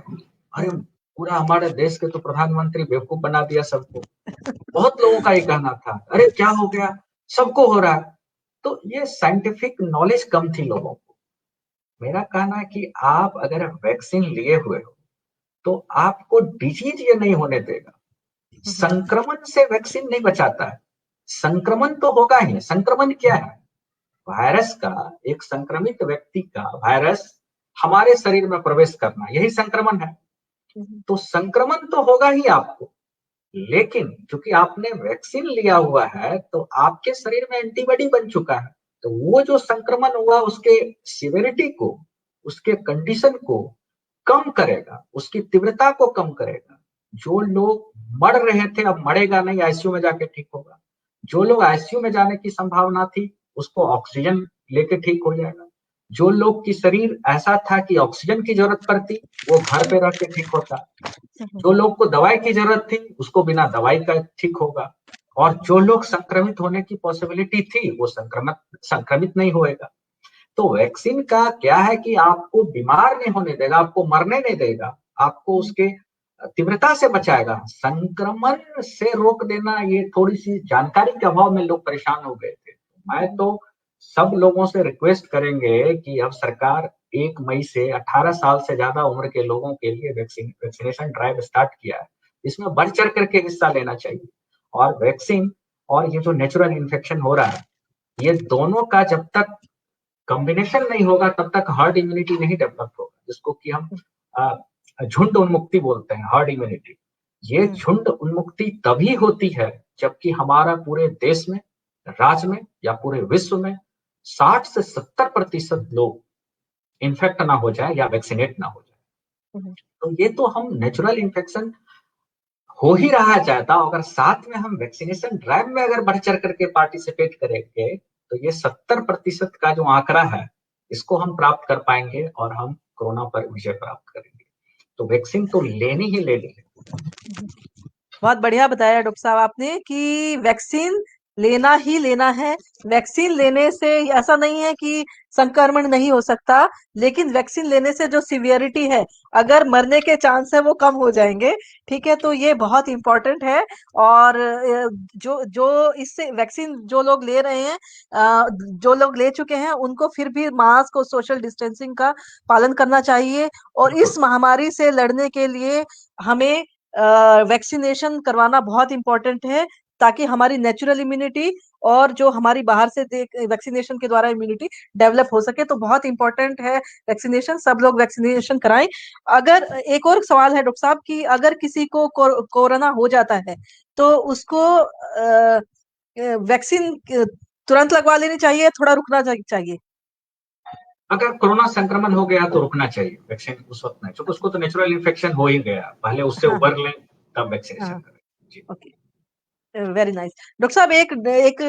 अरे हम्म। पूरा हमारे देश के तो प्रधानमंत्री बेवकूफ बना दिया सबको। बहुत लोगों का ये कहना था, अरे क्या हो गया, सबको हो रहा है। तो ये साइंटिफिक नॉलेज कम थी लोगों को। मेरा कहना है कि आप अगर वैक्सीन लिए हुए हो तो आपको डिजीज ये नहीं होने देगा। हम्म। संक्रमण से वैक्सीन नहीं बचाता है, संक्रमण तो होगा ही। संक्रमण क्या है? वायरस का, एक संक्रमित व्यक्ति का वायरस हमारे शरीर में प्रवेश करना, यही संक्रमण है। हम्म। तो संक्रमण तो होगा ही आपको, लेकिन क्योंकि आपने वैक्सीन लिया हुआ है तो आपके शरीर में एंटीबॉडी बन चुका है, तो वो जो संक्रमण हुआ उसके सिवियरिटी को, उसके कंडीशन को कम करेगा, उसकी तीव्रता को कम करेगा। जो लोग मर रहे थे अब मरेगा नहीं, आईसीयू में जाके ठीक होगा। जो लोग आईसीयू में जाने की संभावना थी उसको ऑक्सीजन लेके ठीक हो जाएगा। जो लोग की शरीर ऐसा था कि ऑक्सीजन की जरूरत पड़ती, वो घर पे रह के ठीक होता। जो लोग को दवाई की जरूरत थी उसको बिना दवाई का ठीक होगा। और जो लोग संक्रमित होने की पॉसिबिलिटी थी वो संक्रमित संक्रमित नहीं होएगा। तो वैक्सीन का क्या है कि आपको बीमार नहीं होने देगा, आपको मरने नहीं देगा, आपको उसके तीव्रता से बचाएगा। संक्रमण से रोक देना, ये थोड़ी सी जानकारी के अभाव में लोग परेशान हो गए थे। मैं तो सब लोगों से रिक्वेस्ट करेंगे कि अब सरकार 1 मई से 18 साल से ज्यादा उम्र के लोगों के लिए वैक्सीनेशन ड्राइव स्टार्ट किया है। इसमें बढ़ चढ़ करके हिस्सा लेना चाहिए। और वैक्सीन और ये जो नेचुरल इन्फेक्शन हो रहा है, ये दोनों का जब तक कॉम्बिनेशन नहीं होगा तब तक हर्ड इम्यूनिटी नहीं डेवलप होगा, जिसको कि हम झुंड उन्मुक्ति बोलते हैं, हर्ड इम्यूनिटी। ये झुंड उन्मुक्ति तभी होती है जबकि हमारा पूरे देश में, राज्य में या पूरे विश्व में 60 से 70% लोग इन्फेक्ट ना हो जाए या वैक्सीनेट ना हो जाए। तो ये तो हम नेचुरल इन्फेक्शन हो ही रहा चाहता, अगर साथ में हम वैक्सीनेशन ड्राइव में अगर बढ़ चढ़ करके पार्टिसिपेट करेंगे तो ये 70% का जो आंकड़ा है इसको हम प्राप्त कर पाएंगे और हम कोरोना पर विजय प्राप्त करेंगे। तो वैक्सीन तो लेनी ही लेनी है। बहुत बढ़िया बताया डॉक्टर साहब आपने कि वैक्सीन लेना ही लेना है। वैक्सीन लेने से ऐसा नहीं है कि संक्रमण नहीं हो सकता, लेकिन वैक्सीन लेने से जो सिवियरिटी है, अगर मरने के चांस है, वो कम हो जाएंगे। ठीक है, तो ये बहुत इंपॉर्टेंट है। और जो जो इससे वैक्सीन जो लोग ले रहे हैं, जो लोग ले चुके हैं, उनको फिर भी मास्क और सोशल डिस्टेंसिंग का पालन करना चाहिए। और बिल्कुल। इस महामारी से लड़ने के लिए हमें वैक्सीनेशन करवाना बहुत इंपॉर्टेंट है, ताकि हमारी नेचुरल इम्यूनिटी और जो हमारी बाहर से वैक्सीनेशन के द्वारा इम्यूनिटी डेवलप हो सके। तो बहुत इंपॉर्टेंट है वैक्सीनेशन, सब लोग वैक्सीनेशन कराएं। अगर एक और सवाल है डॉक्टर साहब कि अगर किसी को कोरोना हो जाता है, तो उसको वैक्सीन तुरंत लगवा लेनी चाहिए, थोड़ा रुकना चाहिए? अगर कोरोना संक्रमण हो गया तो रुकना चाहिए, वैक्सीन उस वक्त नहीं, क्योंकि उसको तो नेचुरल इन्फेक्शन हो ही गया, पहले उससे हाँ, हाँ, उबर लें तब वैक्सीनेशन हाँ, करें। जी। Okay, very nice. डॉक्टर साहब, एक एक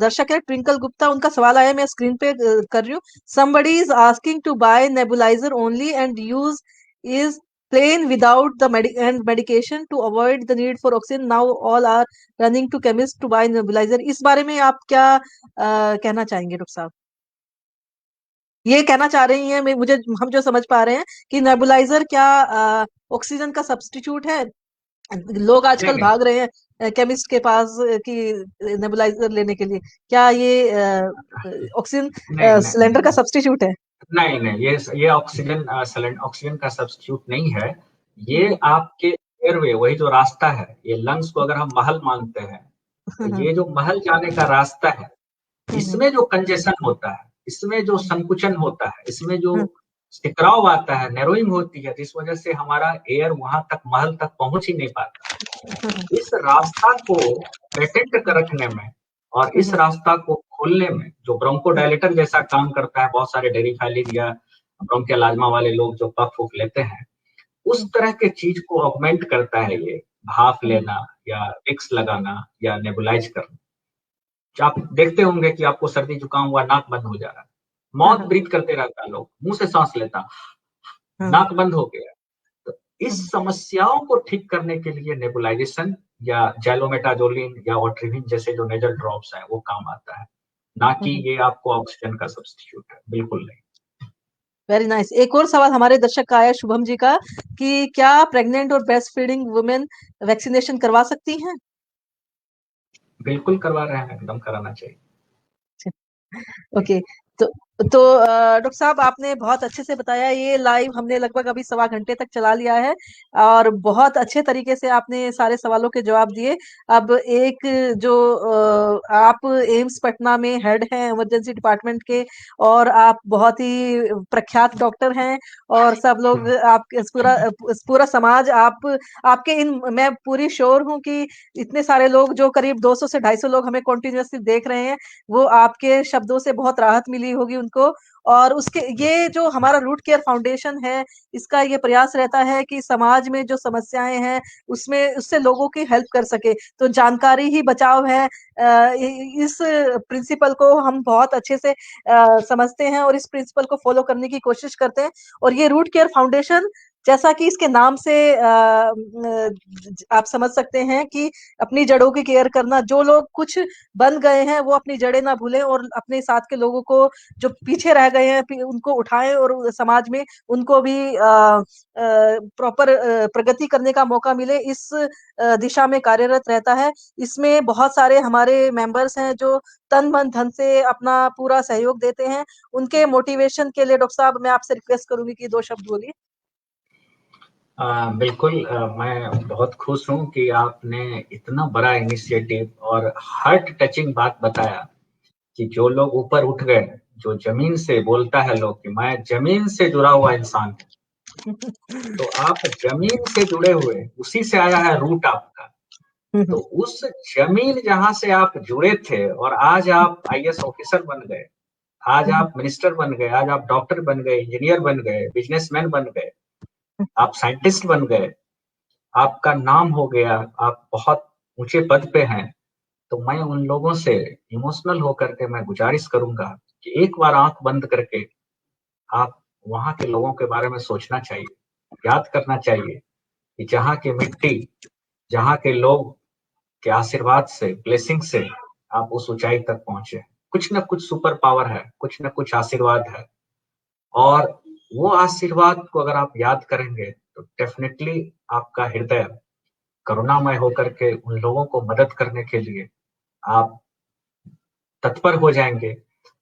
दर्शक है ट्विंकल गुप्ता, उनका सवाल आया, मैं स्क्रीन पे कर रही हूँ। somebody is asking to buy nebulizer only and use is plain without the medication to avoid the need for oxygen. Now all are running to chemist to buy nebulizer. इस बारे में आप क्या कहना चाहेंगे डॉक्टर साहब? ये कहना चाह रही हैं, मुझे हम जो समझ पा रहे हैं कि नेबुलाइजर क्या ऑक्सीजन का सब्स्टिट्यूट है? लोग नहीं, आजकल नहीं, भाग रहे हैं केमिस्ट के पास कि नेबुलाइजर लेने के लिए। क्या ये ऑक्सीजन नहीं, नहीं, सिलेंडर का नहीं, सब्स्टिट्यूट है? नहीं, नहीं, ये ऑक्सीजन सिलेंडर ऑक्सीजन का सब्स्टिट्यूट नहीं है। हम्म, ये आपके एयरवे, वही जो रास्ता है, ये लंग्स को अगर हम महल मानते हैं, तो हम्म, ये जो महल जाने का रास्ता है, हम्म, इसमें जो कंजेशन होता है, इसमें जो संकुचन होता है, इसमें जो हम्म, टकराव आता है, नैरोइंग होती है, जिस वजह से हमारा एयर वहां तक महल तक पहुंच ही नहीं पाता। इस रास्ता को पेटेंट कर रखने में और इस हम्म, रास्ता को खोलने में जो ब्रोंकोडायलेटर जैसा काम करता है, बहुत सारे डेरिफाइलिंग या ब्रोंकियल अस्थमा वाले लोग जो पफ उफ लेते हैं, उस तरह के चीज को ऑगमेंट करता है ये, भाप लेना या विक्स लगाना या नेबुलाइज करना। आप देखते होंगे कि आपको सर्दी जुकाम हुआ, नाक बंद हो जा रहा है, माउथ ब्रीथ करते रहता है, लोग मुंह से सांस लेता, नाक बंद हो गया। तो इस समस्याओं को ठीक करने के लिए नेबुलाइजेशन या जैलोमेटाजोलिन या ओट्रिविन जैसे जो नेजल ड्रॉप्स हैं वो काम आता है, ना कि ये आपको ऑक्सीजन का सब्स्टिट्यूट है, बिल्कुल नहीं। Very nice. एक और सवाल हमारे दर्शक का आया शुभम जी का, कि क्या प्रेग्नेंट और ब्रेस्ट फीडिंग वुमेन वैक्सीनेशन करवा सकती हैं? बिल्कुल करवा रहे हैं, एकदम कराना चाहिए। ओके। तो डॉक्टर साहब, आपने बहुत अच्छे से बताया। ये लाइव हमने लगभग अभी 1.25 घंटे तक चला लिया है और बहुत अच्छे तरीके से आपने सारे सवालों के जवाब दिए। अब एक जो आप एम्स पटना में हेड हैं इमरजेंसी डिपार्टमेंट के, और आप बहुत ही प्रख्यात डॉक्टर हैं, और सब लोग आप पूरा समाज आपके इन मैं पूरी श्योर हूँ कि इतने सारे लोग जो करीब 200 से 250 लोग हमें कंटिन्यूअसली देख रहे हैं, वो आपके शब्दों से बहुत राहत मिली होगी उनको। और उसके ये जो हमारा रूट केयर फाउंडेशन है, इसका ये प्रयास रहता है कि समाज में जो समस्याएं हैं उसमें उससे लोगों की हेल्प कर सके। तो जानकारी ही बचाव है, इस प्रिंसिपल को हम बहुत अच्छे से समझते हैं और इस प्रिंसिपल को फॉलो करने की कोशिश करते हैं। और ये रूट केयर फाउंडेशन, जैसा कि इसके नाम से आप समझ सकते हैं कि अपनी जड़ों की केयर करना, जो लोग कुछ बन गए हैं वो अपनी जड़ें ना भूलें और अपने साथ के लोगों को, जो पीछे रह गए हैं, उनको उठाएं और समाज में उनको भी प्रॉपर प्रगति करने का मौका मिले, इस दिशा में कार्यरत रहता है। इसमें बहुत सारे हमारे मेंबर्स हैं जो तन मन धन से अपना पूरा सहयोग देते हैं। उनके मोटिवेशन के लिए डॉक्टर साहब, मैं आपसे रिक्वेस्ट करूंगी कि 2 शब्द बोलिए। बिल्कुल, मैं बहुत खुश हूँ कि आपने इतना बड़ा इनिशिएटिव और हार्ट टचिंग बात बताया कि जो लोग ऊपर उठ गए, जो जमीन से बोलता है लोग कि मैं जमीन से जुड़ा हुआ इंसान हूँ, तो आप जमीन से जुड़े हुए, उसी से आया है रूट आपका। तो उस जमीन जहां से आप जुड़े थे और आज आप आईएएस ऑफिसर बन गए, आज आप मिनिस्टर बन गए, आज आप डॉक्टर बन गए, इंजीनियर बन गए, बिजनेसमैन बन गए, आप साइंटिस्ट बन गए, आपका नाम हो गया, आप बहुत ऊंचे पद पे हैं। तो मैं उन लोगों से इमोशनल होकर के मैं गुजारिश करूंगा कि एक बार आंख बंद करके आप वहां के लोगों के बारे में सोचना चाहिए, याद करना चाहिए कि जहाँ की मिट्टी, जहाँ के लोग के आशीर्वाद से, ब्लेसिंग से आप उस ऊंचाई तक पहुंचे। कुछ न कुछ सुपर पावर है, कुछ न कुछ आशीर्वाद है, और वो आशीर्वाद को अगर आप याद करेंगे तो डेफिनेटली आपका हृदय करुणामय होकर के उन लोगों को मदद करने के लिए आप तत्पर हो जाएंगे।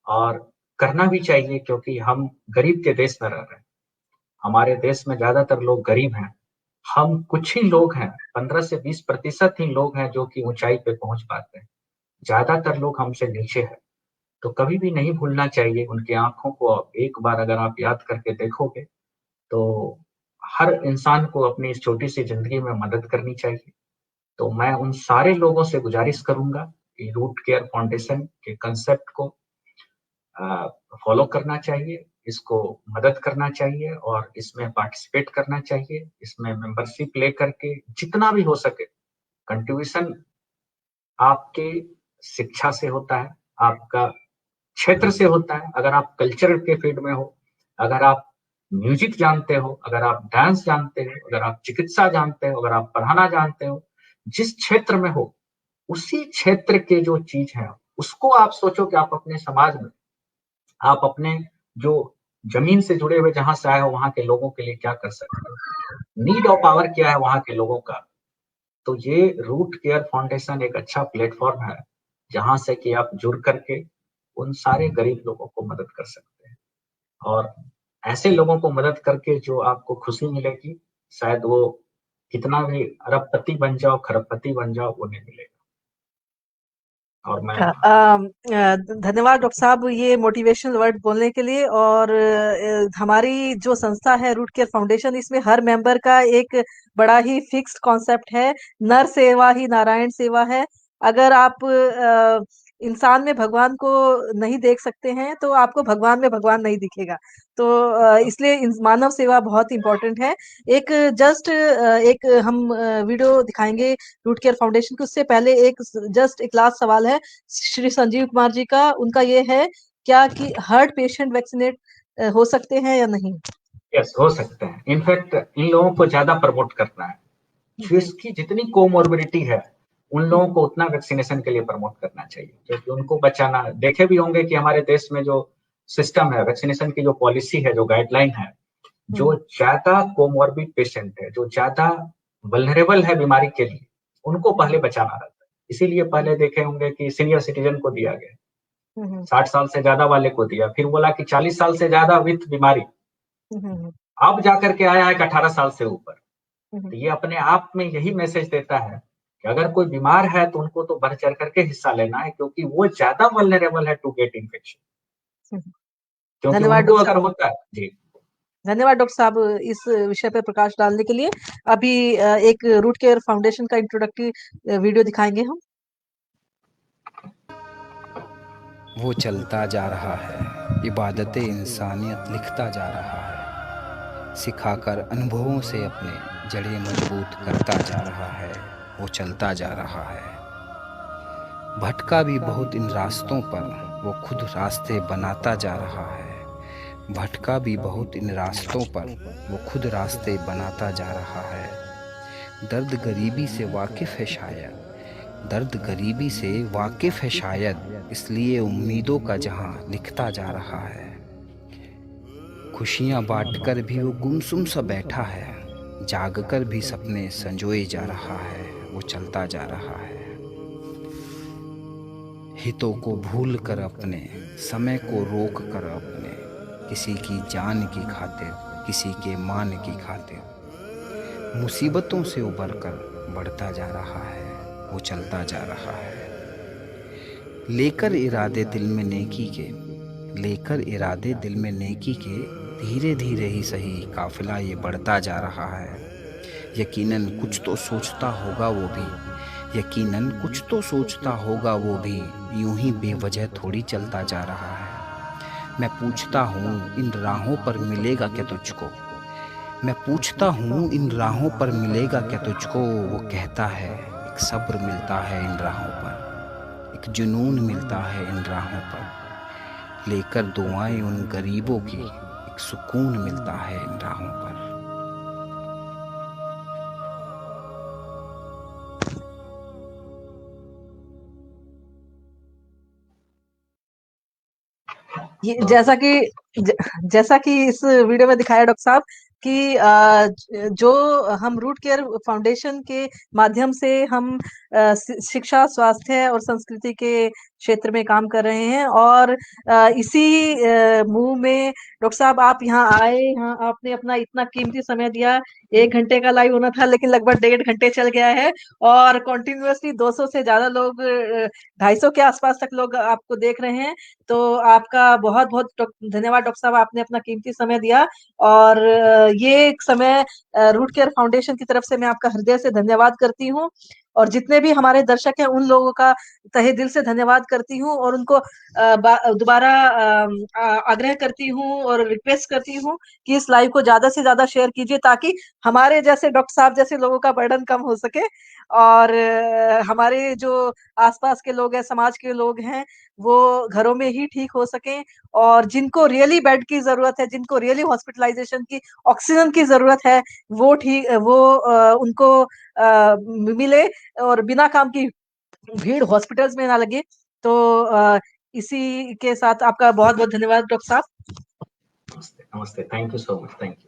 और करना भी चाहिए, क्योंकि हम गरीब के देश में रह रहे हैं, हमारे देश में ज्यादातर लोग गरीब हैं। हम कुछ ही लोग हैं, 15 से 20% ही लोग हैं जो कि ऊंचाई पे पहुंच पाते हैं, ज्यादातर लोग हमसे नीचे हैं। तो कभी भी नहीं भूलना चाहिए उनकी आंखों को। एक बार अगर आप याद करके देखोगे तो हर इंसान को अपनी इस छोटी सी जिंदगी में मदद करनी चाहिए। तो मैं उन सारे लोगों से गुजारिश करूंगा कि रूट केयर फाउंडेशन के कंसेप्ट को फॉलो करना चाहिए, इसको मदद करना चाहिए और इसमें पार्टिसिपेट करना चाहिए, इसमें मेंबरशिप लेकर के जितना भी हो सके कंट्रीब्यूशन आपके शिक्षा से होता है, आपका क्षेत्र से होता है। अगर आप कल्चर के फील्ड में हो, अगर आप म्यूजिक जानते हो, अगर आप डांस जानते हो, अगर आप चिकित्सा जानते हो, अगर आप पढ़ाना जानते हो, जिस क्षेत्र में हो, उसी क्षेत्र के जो चीज है उसको आप सोचो कि आप अपने समाज में, आप अपने जो जमीन से जुड़े हुए जहां से आए हो वहां के लोगों के लिए क्या कर सकते हो, नीड और पावर क्या है वहां के लोगों का। तो ये रूट केयर फाउंडेशन एक अच्छा प्लेटफॉर्म है जहां से कि आप जुड़ करके उन सारे गरीब लोगों को मदद कर सकते हैं और ऐसे लोगों को मदद करके जो आपको खुशी मिलेगी, शायद वो कितना भी अरबपति बन जाओ, खरबपति बन जाओ, वो नहीं मिलेगा। और मैं धन्यवाद डॉक्टर साहब ये मोटिवेशनल वर्ड बोलने के लिए। और हमारी जो संस्था है रूट केयर फाउंडेशन, इसमें हर मेंबर का एक बड़ा ही फिक्स्ड कॉन्सेप्ट है, नर सेवा ही नारायण सेवा है। अगर आप इंसान में भगवान को नहीं देख सकते हैं तो आपको भगवान में भगवान नहीं दिखेगा। तो इसलिए मानव सेवा बहुत इंपॉर्टेंट है। एक जस्ट एक हम वीडियो दिखाएंगे रूट केयर फाउंडेशन के। उससे पहले एक जस्ट एक लास्ट सवाल है श्री संजीव कुमार जी का। उनका ये है क्या कि हार्ट पेशेंट वैक्सीनेट हो सकते हैं या नहीं? यस, हो सकते हैं। इनफैक्ट इन लोगों को ज्यादा प्रमोट करना है, जिसकी जितनी कोमोर्बिडिटी है उन लोगों को उतना वैक्सीनेशन के लिए प्रमोट करना चाहिए, क्योंकि उनको बचाना। देखे भी होंगे कि हमारे देश में जो सिस्टम है, वैक्सीनेशन की जो पॉलिसी है, जो गाइडलाइन है, जो ज्यादा कोमोर्बिड पेशेंट है, जो ज्यादा वल्नरेबल है बीमारी के लिए, उनको पहले बचाना रहता है। इसीलिए पहले देखे होंगे कि सीनियर सिटीजन को दिया गया, 60 साल से ज्यादा वाले को दिया, फिर बोला कि 40 साल से ज्यादा विथ बीमारी, अब जाकर के आया है कि 18 साल से ऊपर। तो ये अपने आप में यही मैसेज देता है कि अगर कोई बीमार है तो उनको तो बढ़ चढ़ करके हिस्सा लेना है, क्योंकि वो ज्यादा वल्नरेबल है टू गेट इन्फेक्शन, क्योंकि धन्यवाद उनको डॉक्टर अगर साहब। होता है जी। धन्यवाद डॉक्टर साहब इस विषय पर प्रकाश डालने के लिए। अभी एक रूट केयर फाउंडेशन का इंट्रोडक्टरी वीडियो दिखाएंगे हम। वो चलता जा रहा है, इबादत इंसानियत लिखता जा रहा है, सिखाकर अनुभवों से अपने जड़ें मजबूत करता जा रहा है। वो चलता जा रहा है, भटका भी बहुत इन रास्तों पर, वो खुद रास्ते बनाता जा रहा है। भटका भी बहुत इन रास्तों पर, वो खुद रास्ते बनाता जा रहा है। दर्द गरीबी से वाकिफ़ है शायद, दर्द गरीबी से वाकिफ़ है शायद, इसलिए उम्मीदों का जहां लिखता जा रहा है। खुशियां बांटकर भी वो गुमसुम सा बैठा है, जागकर भी सपने संजोए जा रहा है। वो चलता जा रहा है, हितों को भूल कर अपने, समय को रोक कर अपने, किसी की जान की खातिर, किसी के मान की खातिर, मुसीबतों से उबर कर बढ़ता जा रहा है। वो चलता जा रहा है, लेकर इरादे दिल में नेकी के, लेकर इरादे दिल में नेकी के, धीरे धीरे ही सही काफिला ये बढ़ता जा रहा है। यकीनन कुछ तो सोचता होगा वो भी, यकीनन कुछ तो सोचता होगा वो भी, यूं ही बेवजह थोड़ी चलता जा रहा है। मैं पूछता हूँ इन राहों पर मिलेगा क्या तुझको, मैं पूछता हूँ इन राहों पर मिलेगा क्या तुझको। वो कहता है एक सब्र मिलता है इन राहों पर, एक जुनून मिलता है इन राहों पर, लेकर दुआएं उन गरीबों की, एक सुकून मिलता है इन राहों पर। ये जैसा कि इस वीडियो में दिखाया डॉक्टर साहब कि जो हम रूट केयर फाउंडेशन के माध्यम से हम शिक्षा, स्वास्थ्य और संस्कृति के क्षेत्र में काम कर रहे हैं। और इसी मुंह में डॉक्टर साहब आप यहाँ आए, यहाँ आपने अपना इतना कीमती समय दिया। 1 घंटे का लाइव होना था लेकिन लगभग 1.5 घंटे चल गया है और कंटिन्यूअसली 200 से ज्यादा लोग, 250 के आसपास तक लोग आपको देख रहे हैं। तो आपका बहुत बहुत धन्यवाद डॉक्टर साहब, आपने अपना कीमती समय दिया। और ये समय रूट केयर फाउंडेशन की तरफ से मैं आपका हृदय से धन्यवाद करती हूँ। और जितने भी हमारे दर्शक हैं उन लोगों का तहे दिल से धन्यवाद करती हूँ और उनको दोबारा आग्रह करती हूँ और रिक्वेस्ट करती हूँ कि इस लाइव को ज्यादा से ज्यादा शेयर कीजिए ताकि हमारे जैसे डॉक्टर साहब जैसे लोगों का बर्डन कम हो सके और हमारे जो आसपास के लोग हैं, समाज के लोग हैं, वो घरों में ही ठीक हो सकें और जिनको रियली बेड की जरूरत है, जिनको रियली हॉस्पिटलाइजेशन की ऑक्सीजन की जरूरत है, वो उनको मिले और बिना काम की भीड़ हॉस्पिटल्स में ना लगे। तो इसी के साथ आपका बहुत बहुत धन्यवाद डॉक्टर साहब। नमस्ते, नमस्ते, thank you so much, thank you.